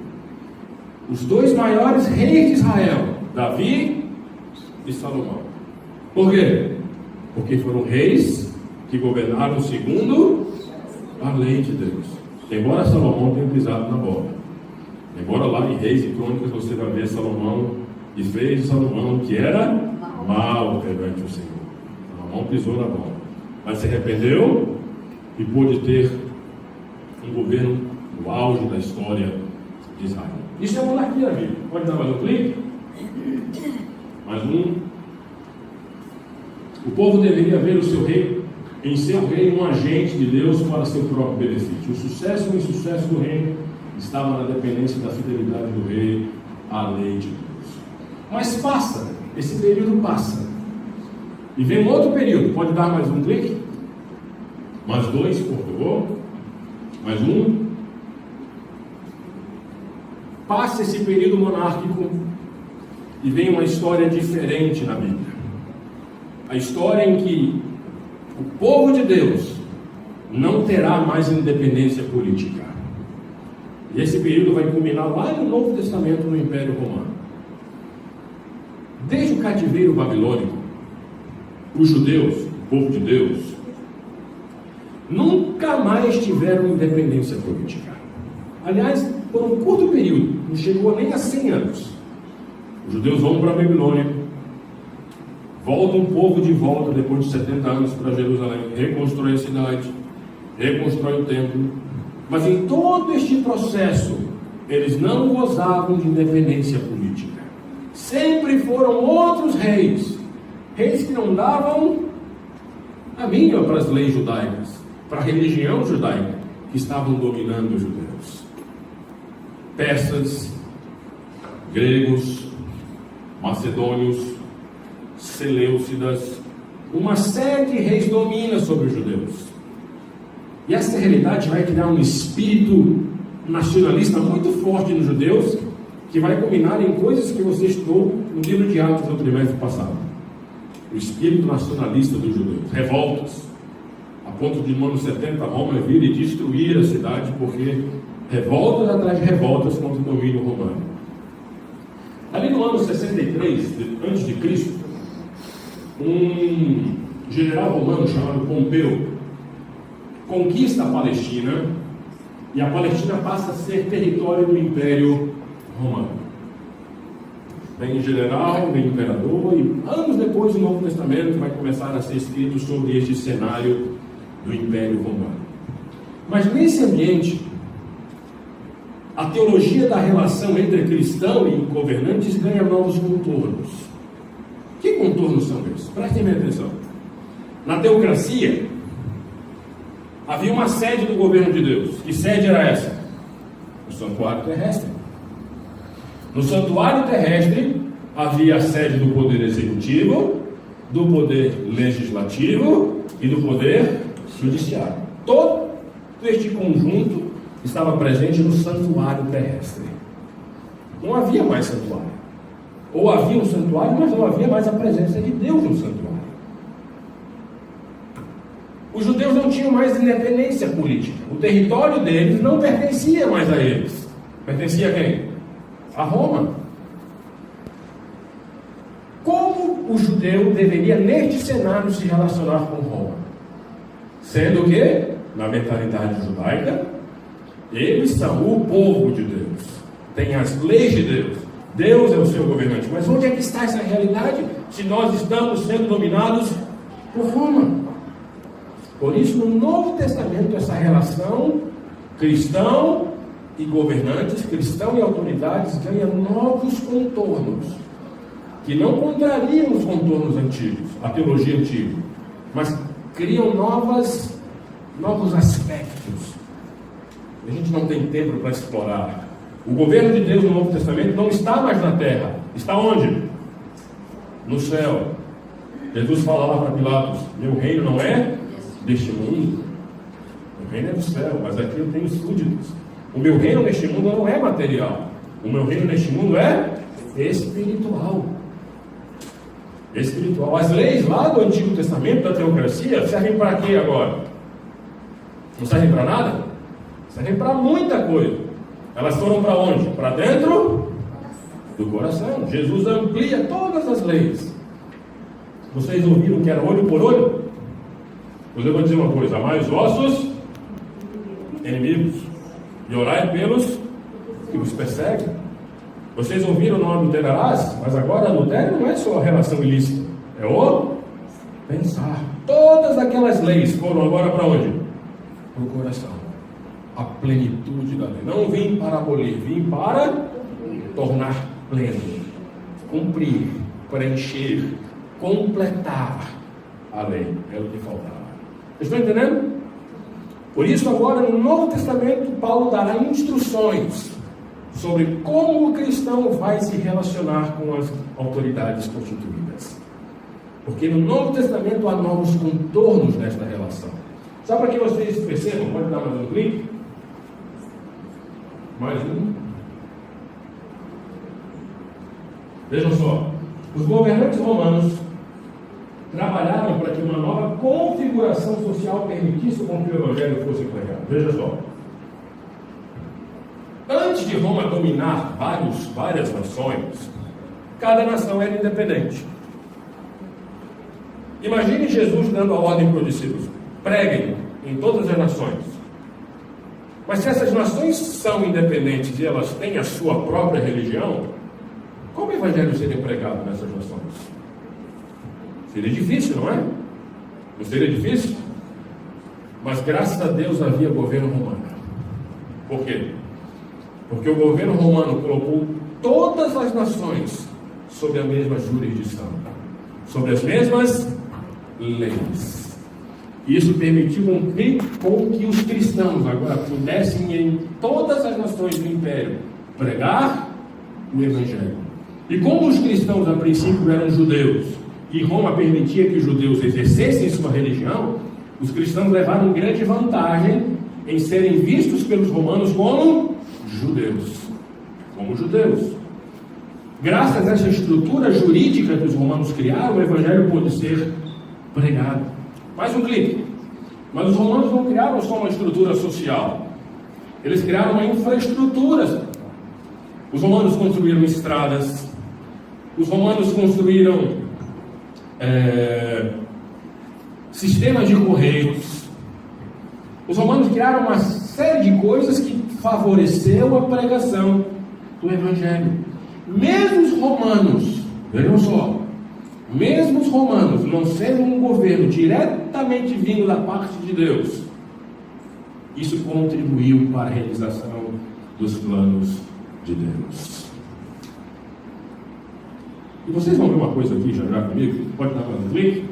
Os dois maiores reis de Israel, Davi e Salomão. Por quê? Porque foram reis que governaram segundo a lei de Deus. Embora Salomão tenha pisado na bola. Embora lá em Reis e Crônicas você vai ver Salomão e fez Salomão que era mal perante o Senhor. Salomão pisou na bola. Mas se arrependeu e pôde ter um governo no auge da história de Israel. Isso é monarquia, amigo. Pode dar mais um clique? Mais um. O povo deveria ver o seu rei, em seu reino, um agente de Deus para seu próprio benefício. O sucesso e o insucesso do reino estava na dependência da fidelidade do rei à lei de Deus. Mas passa, esse período passa. E vem um outro período. Pode dar mais um clique? Mais dois, por favor. Mais um. Passa esse período monárquico e vem uma história diferente na Bíblia. A história em que o povo de Deus não terá mais independência política. E esse período vai culminar lá no Novo Testamento, no Império Romano. Desde o cativeiro babilônico, os judeus, o povo de Deus, nunca mais tiveram independência política. Aliás, por um curto período, não chegou nem a 100 anos. Os judeus vão para a Babilônia, volta um povo de volta depois de 70 anos para Jerusalém, reconstrói a cidade, reconstrói o templo. Mas em todo este processo, eles não gozavam de independência política. Sempre foram outros reis, reis que não davam a mínima para as leis judaicas, para a religião judaica, que estavam dominando os judeus. Persas, gregos, macedônios, seleucidas, uma série de reis domina sobre os judeus. E essa realidade vai criar um espírito nacionalista muito forte nos judeus, que vai culminar em coisas que você estudou no livro de Atos do trimestre passado. O espírito nacionalista dos judeus, revoltas, a ponto de no ano 70 Roma vir e destruir a cidade, porque revoltas atrás de revoltas contra o domínio romano. Ali no ano 63 a.C., um general romano chamado Pompeu conquista a Palestina, e a Palestina passa a ser território do Império Romano. Vem general, vem imperador, e anos depois o Novo Testamento vai começar a ser escrito sobre este cenário do Império Romano. Mas nesse ambiente, a teologia da relação entre cristão e governantes ganha novos contornos. Que contornos são esses? Prestem atenção. Na teocracia, havia uma sede do governo de Deus. Que sede era essa? O santuário terrestre. No santuário terrestre havia a sede do poder executivo, do poder legislativo e do poder judiciário. Todo este conjunto estava presente no santuário terrestre. Não havia mais santuário. Ou havia um santuário, mas não havia mais a presença de Deus no santuário. Os judeus não tinham mais independência política. O território deles não pertencia mais a eles. Pertencia a quem? A Roma. Como o judeu deveria, neste cenário, se relacionar com Roma? Sendo que, na mentalidade judaica, eles são o povo de Deus. Tem as leis de Deus. Deus é o seu governante. Mas onde é que está essa realidade se nós estamos sendo dominados por Roma? Por isso, no Novo Testamento, essa relação cristão e governantes, cristão e autoridades, ganha novos contornos, que não contrariam os contornos antigos, a teologia antiga, mas criam novos aspectos. A gente não tem tempo para explorar. O governo de Deus no Novo Testamento não está mais na terra. Está onde? No céu. Jesus fala lá para Pilatos: meu reino não é deste mundo. O reino é do céu, mas aqui eu tenho súditos. O meu reino neste mundo não é material. O meu reino neste mundo é espiritual. Espiritual. As leis lá do Antigo Testamento, da teocracia, servem para quê agora? Não servem para nada? Servem para muita coisa. Elas foram para onde? Para dentro do coração. Jesus amplia todas as leis. Vocês ouviram que era olho por olho? Mas eu vou dizer uma coisa: amai os vossos inimigos e orai pelos que os perseguem. Vocês ouviram não adulterarás? Mas agora adultério não é só a relação ilícita, é o pensar. Todas aquelas leis foram agora para onde? Para o coração. A plenitude da lei. Não vim para abolir, vim para tornar pleno, cumprir, preencher, completar a lei. É o que faltava. Estão entendendo? Por isso agora no Novo Testamento Paulo dará instruções sobre como o cristão vai se relacionar com as autoridades constituídas. Porque no Novo Testamento há novos contornos nesta relação. Só para que vocês percebam, pode dar mais um clique? Mais um. Vejam só, os governantes romanos trabalharam para que uma nova configuração social permitisse com que o Evangelho fosse pregado. Veja só. Antes de Roma dominar várias nações, cada nação era independente. Imagine Jesus dando a ordem para os discípulos: preguem em todas as nações. Mas se essas nações são independentes e elas têm a sua própria religião, como o Evangelho seria pregado nessas nações? Seria difícil, não é? Não seria difícil? Mas graças a Deus havia governo romano. Por quê? Porque o governo romano colocou todas as nações sob a mesma jurisdição, sob as mesmas leis. Isso permitiu com que os cristãos agora pudessem em todas as nações do Império pregar o Evangelho. E como os cristãos a princípio eram judeus, e Roma permitia que os judeus exercessem sua religião, os cristãos levaram grande vantagem em serem vistos pelos romanos como judeus. Como judeus. Graças a essa estrutura jurídica que os romanos criaram, o Evangelho pôde ser pregado. Mais um clique. Mas os romanos não criaram só uma estrutura social. Eles criaram uma infraestrutura. Os romanos construíram estradas. Os romanos construíram sistemas de correios. Os romanos criaram uma série de coisas que favoreceu a pregação do Evangelho. Mesmo os romanos, vejam só, mesmo os romanos não sendo um governo diretamente vindo da parte de Deus, isso contribuiu para a realização dos planos de Deus. E vocês vão ver uma coisa aqui já comigo? Pode dar mais um clique?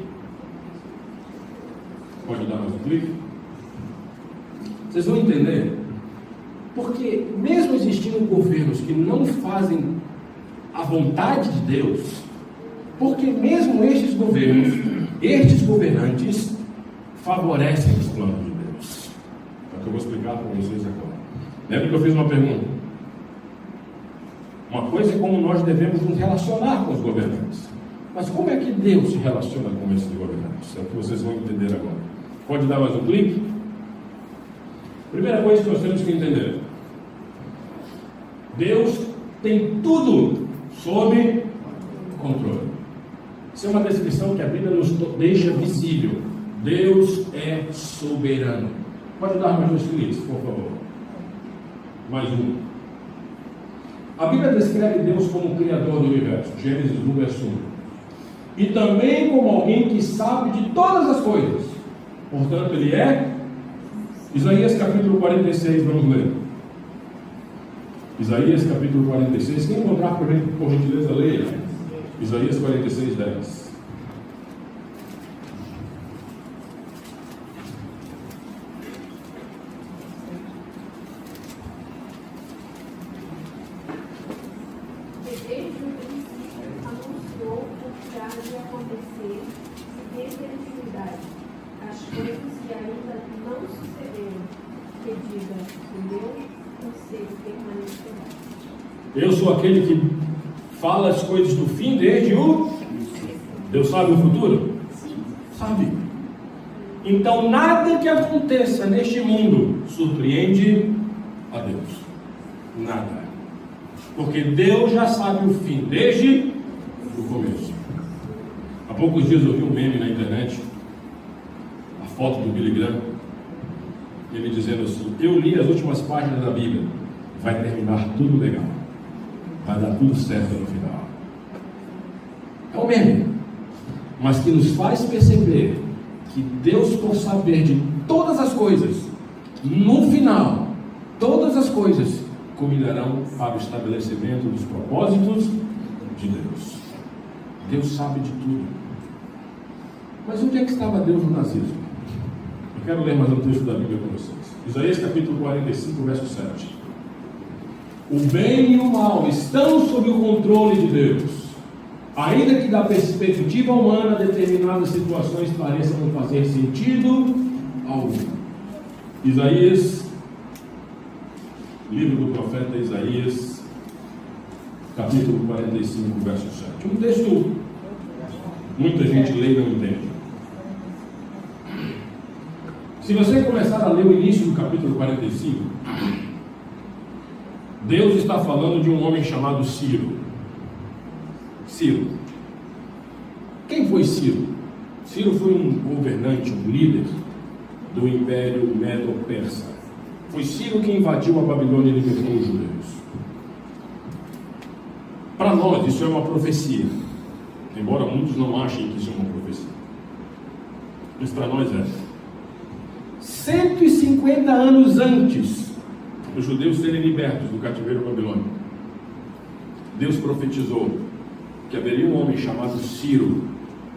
Pode dar mais um clique? Vocês vão entender. Porque mesmo existindo governos que não fazem a vontade de Deus, Porque mesmo estes governantes favorecem os planos de Deus. É o que eu vou explicar para vocês agora. Lembra que eu fiz uma pergunta? Uma coisa é como nós devemos nos relacionar com os governantes. Mas como é que Deus se relaciona com esses governantes? É o que vocês vão entender agora. Pode dar mais um clique? Primeira coisa que nós temos que entender: Deus tem tudo sob controle. Isso é uma descrição que a Bíblia nos deixa visível. Deus é soberano. Pode dar mais dois cliques, por favor. Mais um. A Bíblia descreve Deus como o Criador do universo. Gênesis 1, verso 1. E também como alguém que sabe de todas as coisas. Portanto, Ele é... Isaías capítulo 46, vamos ler. Isaías capítulo 46. Quem encontrar, por gentileza, leia. Isaías 46, 10. Desde o princípio anunciou o que há de acontecer, se tem felicidade, as coisas que ainda não sucederam, que diga o meu conselho permanecerá. Eu sou aquele que fala as coisas do fim desde o... Deus sabe o futuro? Sim. Sabe. Então nada que aconteça neste mundo surpreende a Deus. Nada. Porque Deus já sabe o fim desde o começo. Há poucos dias eu vi um meme na internet, a foto do Billy Graham, ele dizendo assim: eu li as últimas páginas da Bíblia, vai terminar tudo legal, vai dar tudo certo no final. É um meme, mas que nos faz perceber que Deus, por saber de todas as coisas, no final, todas as coisas culminarão para o estabelecimento dos propósitos de Deus. Deus sabe de tudo. Mas onde é que estava Deus no nazismo? Eu quero ler mais um texto da Bíblia para vocês. Isaías capítulo 45, verso 7. O bem e o mal estão sob o controle de Deus, ainda que da perspectiva humana determinadas situações pareçam não fazer sentido algum. Isaías, livro do profeta Isaías, capítulo 45, verso 7. Um texto muita gente lê e não entende. Se você começar a ler o início do capítulo 45, Deus está falando de um homem chamado Ciro. Ciro. Quem foi Ciro? Ciro foi um governante, um líder do Império Medo-Persa. Foi Ciro que invadiu a Babilônia e libertou os judeus. Para nós, isso é uma profecia. Embora muitos não achem que isso é uma profecia. Mas para nós é. 150 anos antes dos judeus serem libertos do cativeiro babilônico, Deus profetizou que haveria um homem chamado Ciro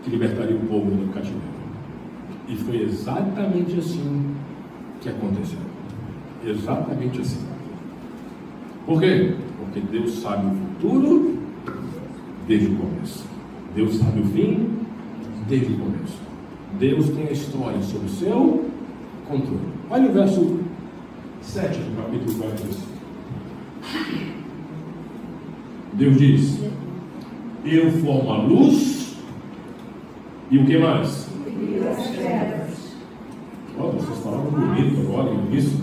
que libertaria o povo do cativeiro. E foi exatamente assim que aconteceu. Exatamente assim. Por quê? Porque Deus sabe o futuro desde o começo. Deus sabe o fim desde o começo. Deus tem a história sob o seu controle. Olha o verso 7 do capítulo 45. Deus diz: eu formo a luz e o que mais? Oh, vocês falaram bonito agora no início.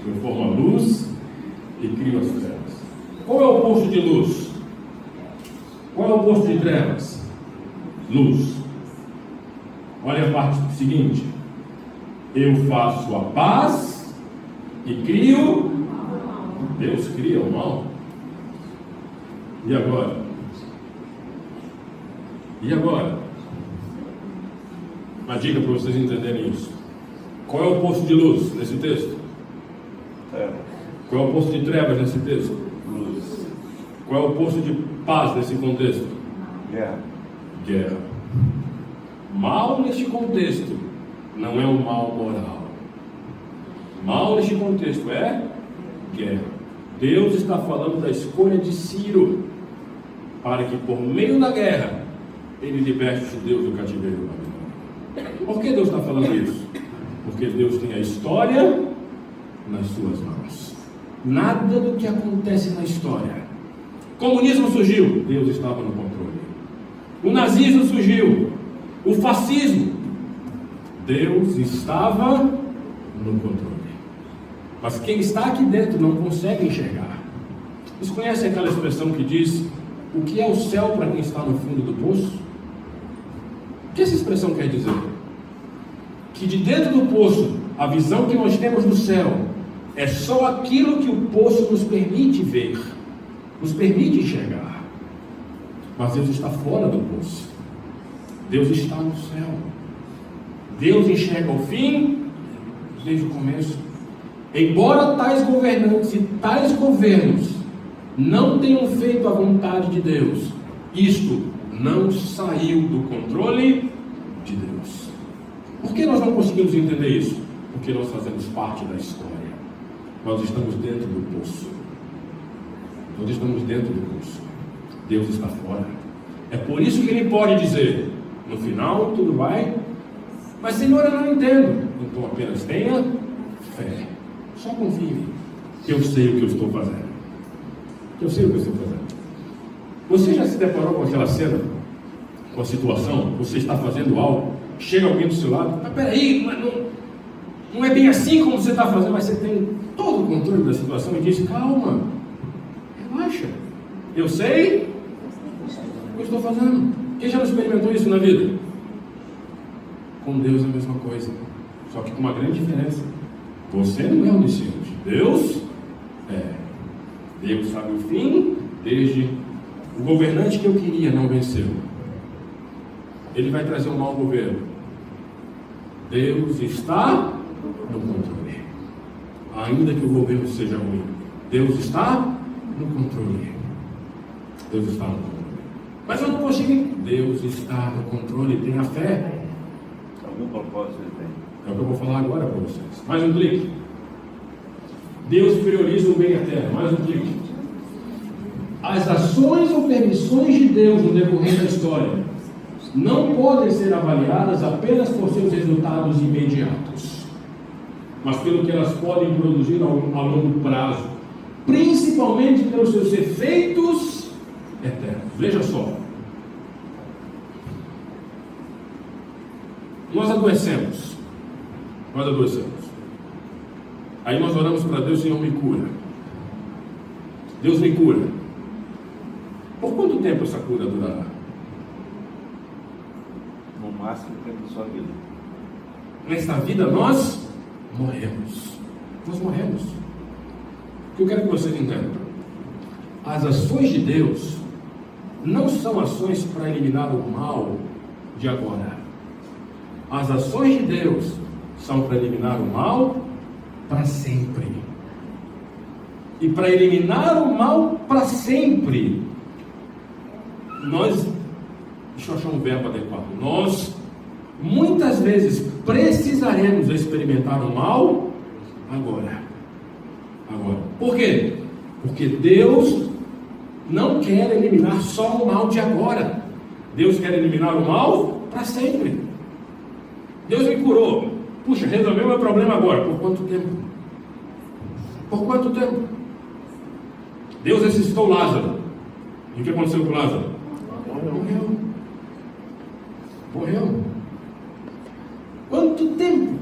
Eu formo a luz e crio as trevas. Qual é o oposto de luz? Qual é o oposto de trevas? Luz. Olha a parte seguinte: eu faço a paz e crio. Deus cria o mal. E agora? E agora? Uma dica para vocês entenderem isso. Qual é o oposto de luz nesse texto? Qual é o oposto de trevas nesse texto? Luz. Qual é o oposto de paz nesse contexto? Guerra. Guerra. Mal neste contexto não é um mal moral. Mal neste contexto é guerra. Deus está falando da escolha de Ciro para que por meio da guerra Ele liberte os judeus do cativeiro babilônico. Por que Deus está falando isso? Porque Deus tem a história nas suas mãos. Nada do que acontece na história. O comunismo surgiu, Deus estava no controle. O nazismo surgiu, o fascismo, Deus estava no controle. Mas quem está aqui dentro não consegue enxergar. Vocês conhecem aquela expressão que diz: o que é o céu para quem está no fundo do poço? O que essa expressão quer dizer? Que de dentro do poço, a visão que nós temos do céu é só aquilo que o poço nos permite ver, nos permite enxergar. Mas Deus está fora do poço. Deus está no céu. Deus enxerga o fim desde o começo. Embora tais governantes e tais governos não tenham feito a vontade de Deus, isto não saiu do controle de Deus. Por que nós não conseguimos entender isso? Porque nós fazemos parte da história. Nós estamos dentro do poço. Nós estamos dentro do poço. Deus está fora. É por isso que Ele pode dizer: no final tudo vai, mas Senhor, eu não entendo. Então apenas tenha fé. Só confie em mim. Eu sei o que eu estou fazendo. Eu sei o que eu estou fazendo. Você já se deparou com aquela cena, com a situação? Você está fazendo algo, chega alguém do seu lado: mas peraí, não é bem assim como você está fazendo, mas você tem todo o controle da situação e diz: calma, relaxa, eu sei o que eu estou fazendo. Quem já não experimentou isso na vida? Com Deus é a mesma coisa, só que com uma grande diferença. Você não é onisciente, Deus é. Deus sabe o fim, desde o governante que eu queria não venceu. Ele vai trazer um mau governo. Deus está no controle. Ainda que o governo seja ruim, Deus está no controle. Deus está no controle. Mas eu não consigo. Deus está no controle. Tenha fé. Algum propósito ele tem? É o que eu vou falar agora para vocês. Mais um clique. Deus prioriza o bem eterno. Mais um clique. As ações ou permissões de Deus no decorrer da história não podem ser avaliadas apenas por seus resultados imediatos, mas pelo que elas podem produzir a longo prazo, principalmente pelos seus efeitos eternos. Veja só. Nós adoecemos. Aí nós oramos para Deus: Senhor, me cura. Deus me cura. Por quanto tempo essa cura durará? No máximo o tempo da sua vida. Nesta vida nós morremos. Nós morremos. O que eu quero que vocês entendam: as ações de Deus não são ações para eliminar o mal de agora. As ações de Deus são para eliminar o mal para sempre. E para eliminar o mal para sempre, deixa eu achar um verbo adequado, nós muitas vezes precisaremos experimentar o mal agora. Por quê? Porque Deus não quer eliminar só o mal de agora. Deus quer eliminar o mal para sempre. Deus me curou. Puxa, resolveu meu problema agora. Por quanto tempo? Por quanto tempo? Deus ressuscitou Lázaro. E o que aconteceu com Lázaro? Morreu. Quanto tempo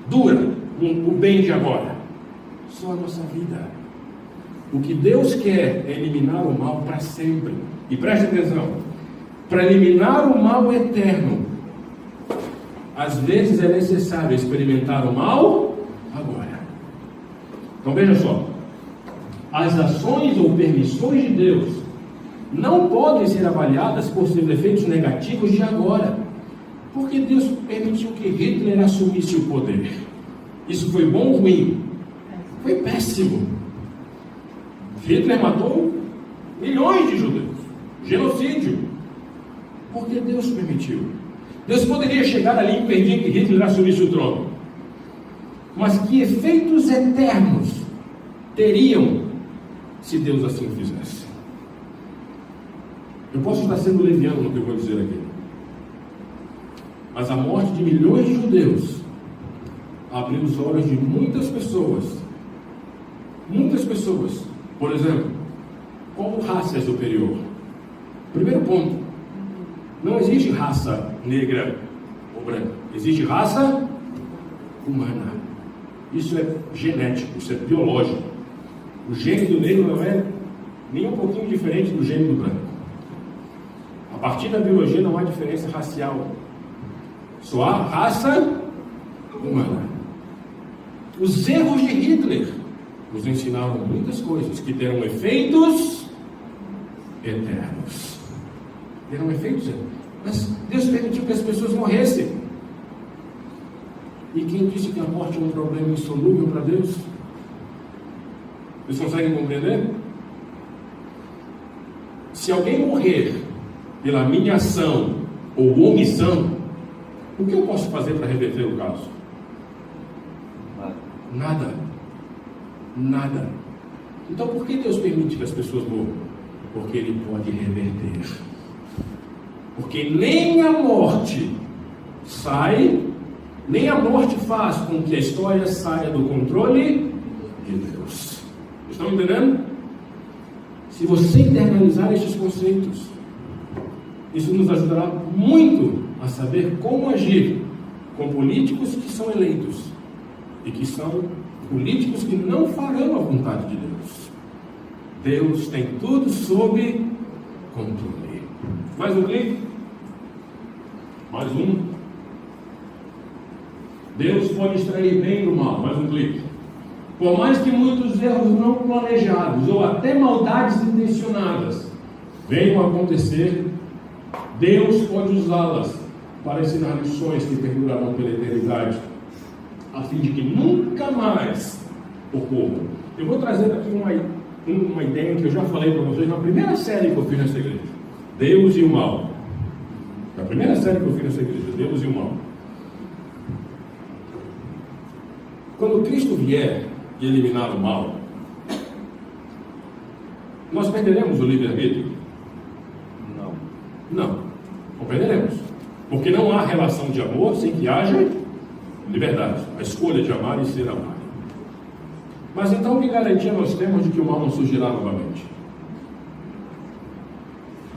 dura o bem de agora? Só a nossa vida. O que Deus quer é eliminar o mal para sempre. E preste atenção: para eliminar o mal eterno, às vezes é necessário experimentar o mal agora. Então veja só: as ações ou permissões de Deus não podem ser avaliadas por seus efeitos negativos de agora. Porque Deus permitiu que Hitler assumisse o poder. Isso foi bom ou ruim? Foi péssimo. Hitler matou milhões de judeus. Genocídio. Porque Deus permitiu. Deus poderia chegar ali e impedir que Hitler assumisse o trono. Mas que efeitos eternos teriam se Deus assim fizesse? Eu posso estar sendo leviano no que eu vou dizer aqui, mas a morte de milhões de judeus abriu os olhos de muitas pessoas. Muitas pessoas. Por exemplo, qual raça é superior? Primeiro ponto: não existe raça negra ou branca. Existe raça humana. Isso é genético, isso é biológico. O gene do negro não é nem um pouquinho diferente do gene do branco. A partir da biologia não há diferença racial. Só há raça humana. Os erros de Hitler nos ensinaram muitas coisas que terão efeitos eternos. Terão efeitos eternos. Mas Deus permitiu que as pessoas morressem. E quem disse que a morte é um problema insolúvel para Deus? Vocês conseguem compreender? Se alguém morrer pela minha ação ou omissão, o que eu posso fazer para reverter o caso? Nada. Nada. Então por que Deus permite que as pessoas morram? Porque Ele pode reverter. Porque nem a morte sai, nem a morte faz com que a história saia do controle de Deus. Estão entendendo? Se você internalizar estes conceitos, isso nos ajudará muito a saber como agir com políticos que são eleitos e que são políticos que não farão a vontade de Deus. Deus tem tudo sob controle. Mais um clique? Mais um. Deus pode extrair bem do mal. Mais um clique. Por mais que muitos erros não planejados ou até maldades intencionadas venham a acontecer, Deus pode usá-las para ensinar lições que perdurarão pela eternidade, a fim de que nunca mais ocorram. Eu vou trazer aqui uma ideia que eu já falei para vocês na primeira série que eu fiz nessa igreja: Deus e o mal. Na primeira série que eu fiz nessa igreja, Deus e o mal. Quando Cristo vier e eliminar o mal, nós perderemos o livre-arbítrio? Não perderemos. Porque não há relação de amor sem que haja liberdade, a escolha de amar e ser amado. Mas então, que garantia nós temos de que o mal não surgirá novamente?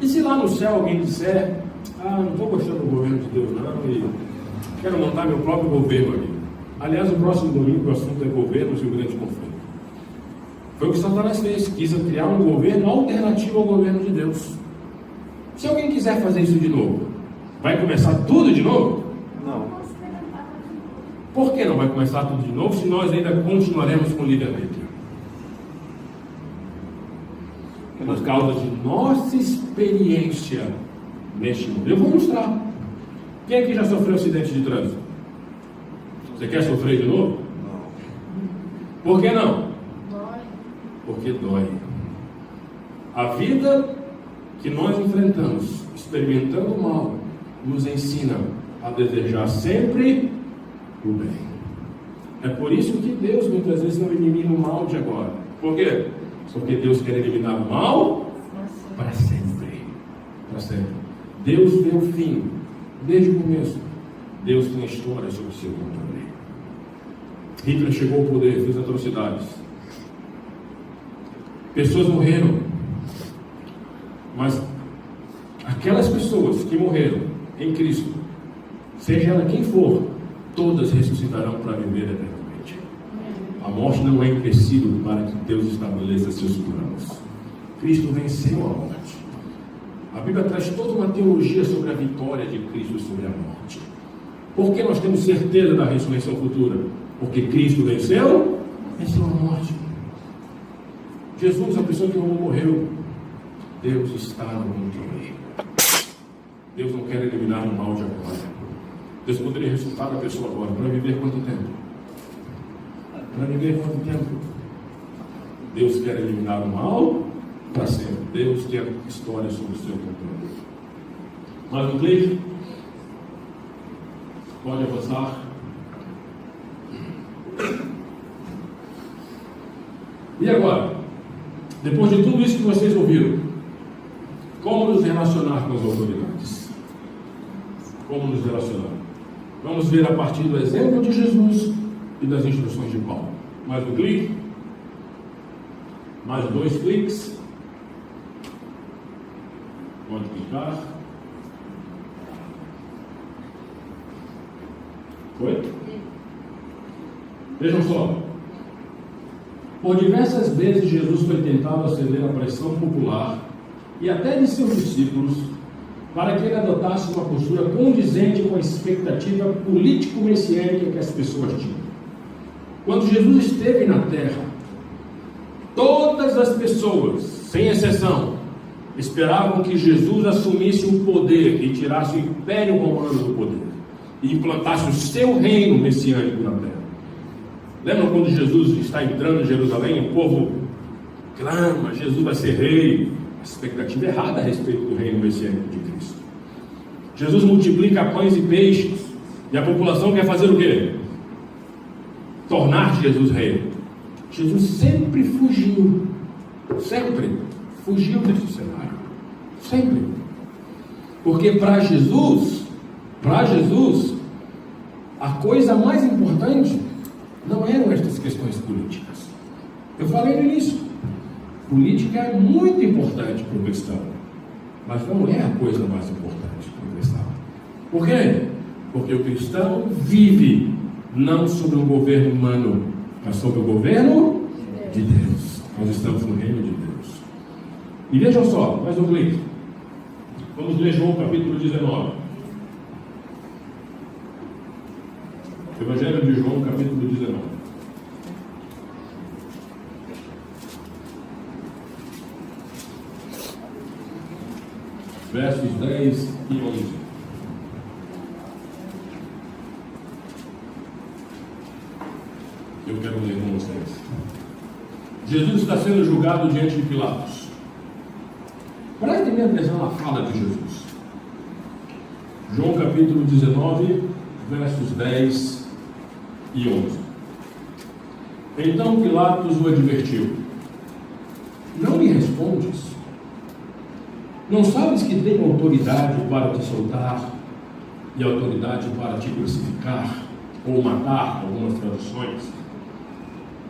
E se lá no céu alguém disser: não estou gostando do governo de Deus não, e quero montar meu próprio governo ali. Aliás, o próximo domingo o assunto é governos e o grande conflito. Foi o que Satanás fez, quis criar um governo alternativo ao governo de Deus. Se alguém quiser fazer isso de novo, vai começar tudo de novo? Não. Por que não vai começar tudo de novo se nós ainda continuaremos com livre-arbítrio? Por causa de nossa experiência neste mundo. Eu vou ilustrar. Quem aqui já sofreu acidente de trânsito? Você quer sofrer de novo? Não. Por que não? Dói. Porque dói. A vida que nós enfrentamos, experimentando o mal, nos ensina a desejar sempre o bem. É por isso que Deus muitas vezes não elimina o mal de agora. Por quê? Porque Deus quer eliminar o mal para sempre. Para sempre. Deus vê o fim desde o começo. Deus tem a história sob o seu controle. Hitler chegou ao poder, fez atrocidades. Pessoas morreram. Mas aquelas pessoas que morreram em Cristo, seja ela quem for, todas ressuscitarão para viver eternamente. A morte não é empecilho para que Deus estabeleça seus planos. Cristo venceu a morte. A Bíblia traz toda uma teologia sobre a vitória de Cristo sobre a morte. Por que nós temos certeza da ressurreição futura? Porque Cristo venceu a morte. Jesus, a pessoa que não morreu, Deus está no controle. Deus não quer eliminar o mal de agora. Deus poderia ressuscitar a pessoa agora. Para viver quanto tempo? Para viver quanto tempo? Deus quer eliminar o mal para sempre. Deus tem a história sobre o seu controle. Mais um clique. Pode avançar. E agora? Depois de tudo isso que vocês ouviram, Como nos relacionar com as autoridades? Como nos relacionar? Vamos ver a partir do exemplo de Jesus e das instruções de Paulo. Mais um clique. Mais 2 cliques. Pode clicar. Foi? Vejam só. Por diversas vezes Jesus foi tentado a ceder à pressão popular e até de seus discípulos para que ele adotasse uma postura condizente com a expectativa político-messiânica que as pessoas tinham. Quando Jesus esteve na terra, todas as pessoas, sem exceção, esperavam que Jesus assumisse o poder e tirasse o império romano do poder e implantasse o seu reino messiânico na terra. Lembram quando Jesus está entrando em Jerusalém, o povo clama, Jesus vai ser rei. A expectativa errada a respeito do reino messiânico de Cristo. Jesus multiplica pães e peixes e a população quer fazer o quê? Tornar Jesus rei. Jesus sempre fugiu desse cenário, sempre, porque para Jesus, a coisa mais importante não eram estas questões políticas. Eu falei no início, política é muito importante para o cristão, mas não é a coisa mais importante para o cristão. Por quê? Porque o cristão vive não sob um governo humano, mas sob o governo de Deus. Nós estamos no reino de Deus. E vejam só, mais um clique. Vamos ler João capítulo 19. Evangelho de João capítulo 19. Versos 10 e 11. Eu quero ler com vocês. Jesus está sendo julgado diante de Pilatos. Prestem bem atenção na fala de Jesus. João capítulo 19, versos 10 e 11. Então Pilatos o advertiu: não me respondes? Não sabes que tenho autoridade para te soltar e autoridade para te crucificar ou matar, algumas traduções?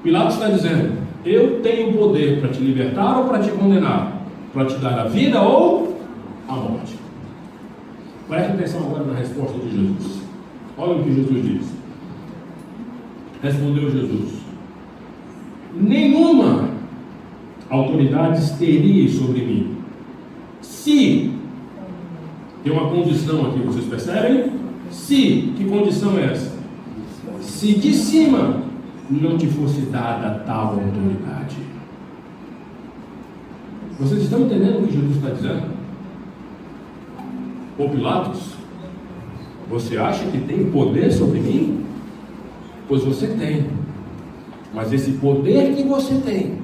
Pilatos está dizendo: eu tenho poder para te libertar ou para te condenar, para te dar a vida ou a morte. Preste atenção agora na resposta de Jesus. Olha o que Jesus diz. Respondeu Jesus: nenhuma autoridade teria sobre mim. Se, tem uma condição aqui, vocês percebem? Se, que condição é essa? Se de cima não te fosse dada tal autoridade. Vocês estão entendendo o que Jesus está dizendo? Ô Pilatos, você acha que tem poder sobre mim? Pois você tem. Mas esse poder que você tem,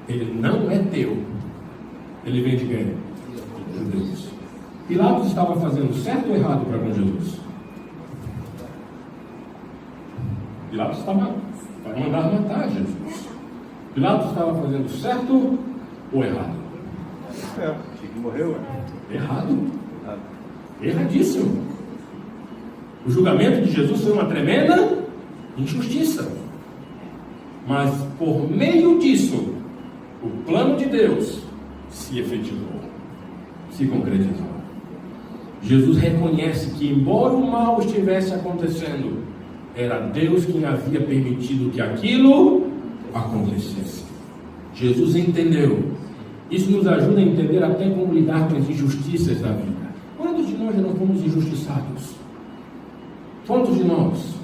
ele não é teu. Ele vem de quem? De Deus. Pilatos estava fazendo certo ou errado para com Jesus? Pilatos estava para mandar matar Jesus. Pilatos estava fazendo certo ou errado? Que morreu, Errado. Erradíssimo. O julgamento de Jesus foi uma tremenda injustiça. Mas por meio disso, o plano de Deus se efetivou, se concretizou. Jesus reconhece que, embora o mal estivesse acontecendo, era Deus quem havia permitido que aquilo acontecesse. Jesus entendeu. Isso nos ajuda a entender até como lidar com as injustiças da vida. Quantos de nós já não fomos injustiçados? Quantos de nós?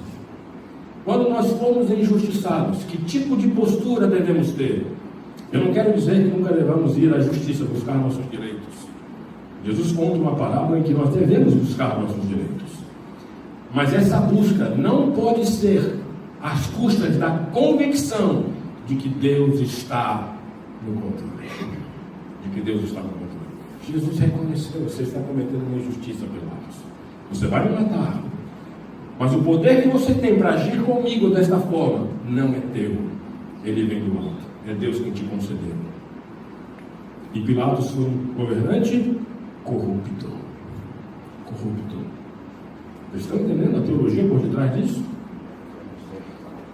Quando nós fomos injustiçados, que tipo de postura devemos ter? Eu não quero dizer que nunca devamos ir à justiça buscar nossos direitos. Jesus conta uma parábola em que nós devemos buscar nossos direitos. Mas essa busca não pode ser às custas da convicção de que Deus está no controle. De que Deus está no controle. Jesus reconheceu: você está cometendo uma injustiça, Pilatos. Você vai me matar. Mas o poder que você tem para agir comigo desta forma não é teu. Ele vem do alto. É Deus quem te concedeu. E Pilatos foi um governante corrupto. Corrupto. Vocês estão entendendo a teologia por detrás disso?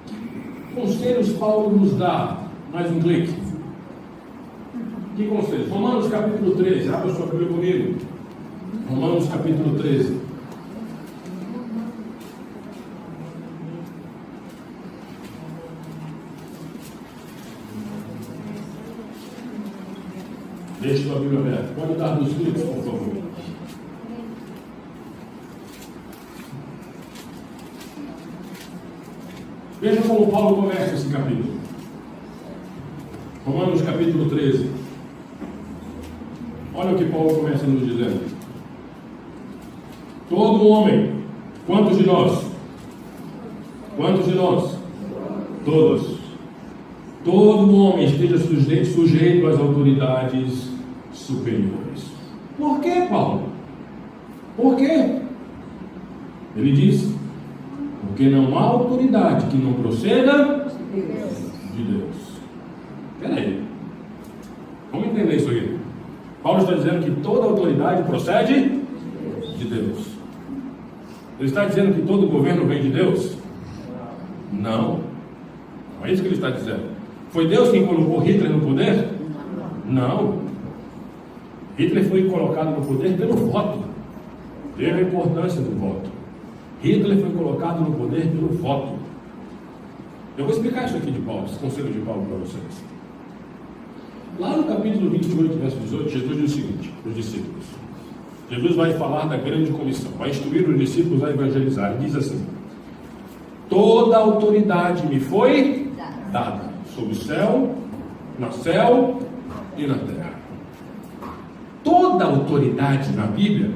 Que conselhos Paulo nos dá? Mais um clique. Que conselhos? Romanos capítulo 13. Abra sua Bíblia comigo. Romanos capítulo 13. Deixe sua Bíblia aberta. Pode dar nos cliques, por favor. Veja como Paulo começa esse capítulo. Romanos capítulo 13. Olha o que Paulo começa nos dizendo. Todo homem, quantos de nós? Quantos de nós? Todos. Todo homem esteja sujeito às autoridades superiores. Por que, Paulo? Por quê? Ele diz: porque não há autoridade que não proceda de Deus. Espera aí. Vamos entender isso aqui. Paulo está dizendo que toda autoridade procede de Deus. Ele está dizendo que todo governo vem de Deus? Não. Não é isso que ele está dizendo. Foi Deus quem colocou Hitler no poder? Não. Hitler foi colocado no poder pelo voto. Veja a importância do voto. Hitler foi colocado no poder pelo voto. Eu vou explicar isso aqui de Paulo, esse conselho de Paulo para vocês. Lá no capítulo 28, verso 18, Jesus diz o seguinte para os discípulos. Jesus vai falar da grande comissão, vai instruir os discípulos a evangelizar. Ele diz assim: toda autoridade me foi dada, sobre o céu, no céu e na terra. Toda autoridade na Bíblia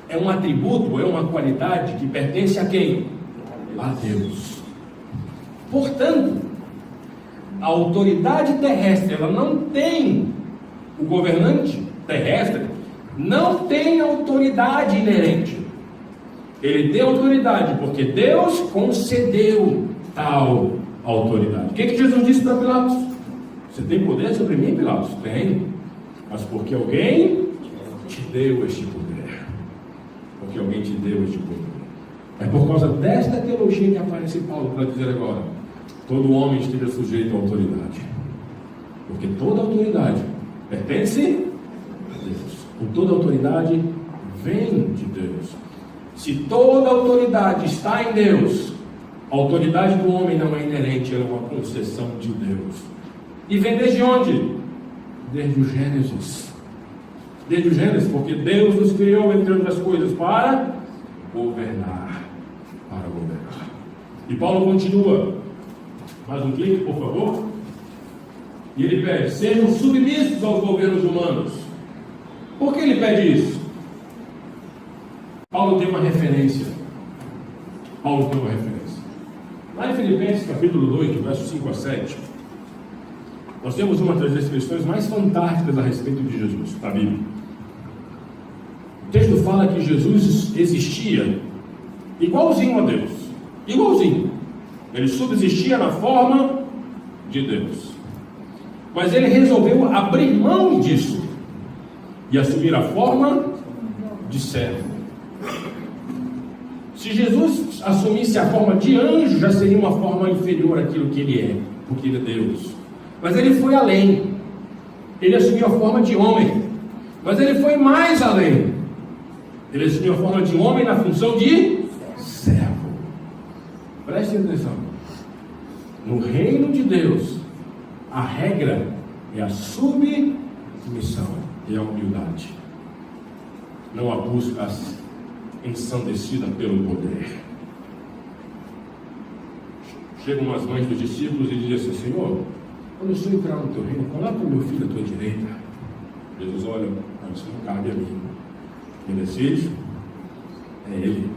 é um atributo, é uma qualidade que pertence a quem? A Deus. Portanto, a autoridade terrestre, ela não tem, o governante terrestre não tem autoridade inerente. Ele tem autoridade porque Deus concedeu tal autoridade. O que Jesus disse para Pilatos? Você tem poder sobre mim, Pilatos? Tenho. Mas porque alguém te deu este poder. Porque alguém te deu este poder. É por causa desta teologia que aparece Paulo para dizer agora: todo homem esteja sujeito à autoridade. Porque toda autoridade pertence a Deus. Com toda autoridade vem de Deus. Se toda autoridade está em Deus, a autoridade do homem não é inerente, ela é uma concessão de Deus. E vem desde onde? Desde o Gênesis. Desde o Gênesis, porque Deus nos criou, entre outras coisas, para governar. Para governar. E Paulo continua. Mais um clique, por favor. E ele pede: sejam submissos aos governos humanos. Por que ele pede isso? Paulo tem uma referência. Lá em Filipenses capítulo 8, versos 5 a 7, nós temos uma das descrições mais fantásticas a respeito de Jesus, na Bíblia. O texto fala que Jesus existia igualzinho a Deus. Igualzinho. Ele subsistia na forma de Deus. Mas ele resolveu abrir mão disso e assumir a forma de servo. Se Jesus assumisse a forma de anjo, já seria uma forma inferior àquilo que ele é, porque ele é Deus. Mas ele foi além. Ele assumiu a forma de homem. Mas ele foi mais além. Ele assumiu a forma de homem na função de servo. Preste atenção. No reino de Deus, a regra é a submissão e a humildade. Não a busca ensandecida pelo poder. Chegam as mães dos discípulos e dizem assim: Senhor, quando eu sou entrar no teu reino, coloca o meu filho à tua direita. Jesus olha: isso não cabe a mim. Quem decide é ele.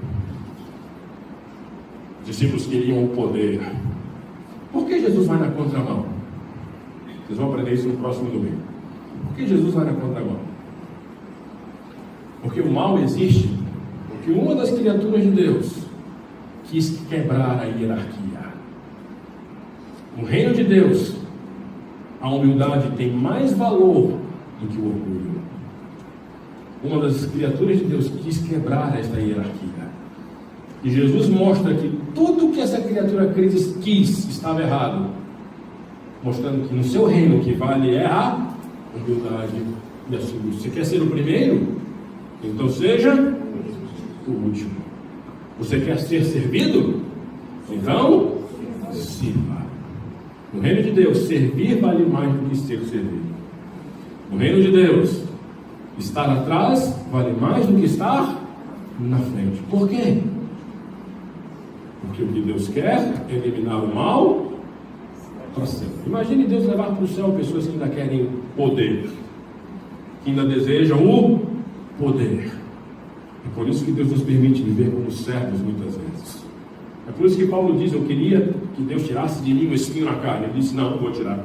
Os discípulos queriam o poder. Por que Jesus vai na contramão? Vocês vão aprender isso no próximo domingo. Por que Jesus vai na contramão? Porque o mal existe. Porque uma das criaturas de Deus quis quebrar a hierarquia. No reino de Deus, a humildade tem mais valor do que o orgulho. Uma das criaturas de Deus quis quebrar esta hierarquia. E Jesus mostra que tudo que essa criatura quis estava errado, mostrando que no seu reino o que vale é a humildade e a submissão. Você quer ser o primeiro? Então seja o último. Você quer ser servido? Então sirva. No reino de Deus, servir vale mais do que ser servido. No reino de Deus, estar atrás vale mais do que estar na frente. Por quê? Porque o que Deus quer é eliminar o mal para sempre. Imagine Deus levar para o céu pessoas que ainda querem poder, que ainda desejam o poder. É por isso que Deus nos permite viver como servos muitas vezes. É por isso que Paulo diz: eu queria que Deus tirasse de mim um espinho na carne. Ele disse: não vou tirar.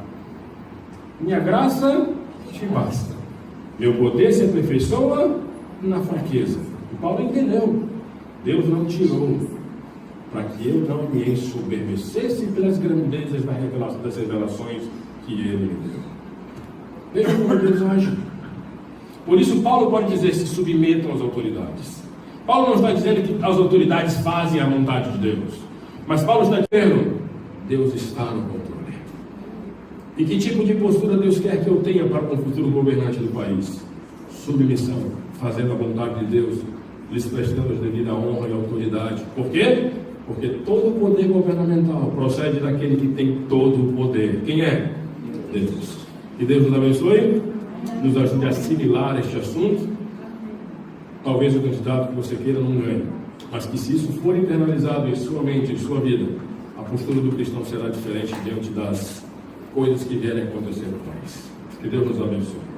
Minha graça te basta. Meu poder se aperfeiçoa na fraqueza. E Paulo entendeu. Deus não tirou para que eu não me ensoberbecesse pelas grandezas das revelações que Ele me deu. Veja como Deus age. Por isso Paulo pode dizer: se submetam às autoridades. Paulo não está dizendo que as autoridades fazem a vontade de Deus, mas Paulo está dizendo: Deus está no controle. E que tipo de postura Deus quer que eu tenha para o futuro governante do país? Submissão, fazendo a vontade de Deus, lhes prestando a devida honra e autoridade. Por quê? Porque todo o poder governamental procede daquele que tem todo o poder. Quem é? Deus. Que Deus nos abençoe, nos ajude a assimilar este assunto. Talvez o candidato que você queira não ganhe, mas que se isso for internalizado em sua mente, em sua vida, a postura do cristão será diferente diante das coisas que vierem acontecer no país. Que Deus nos abençoe.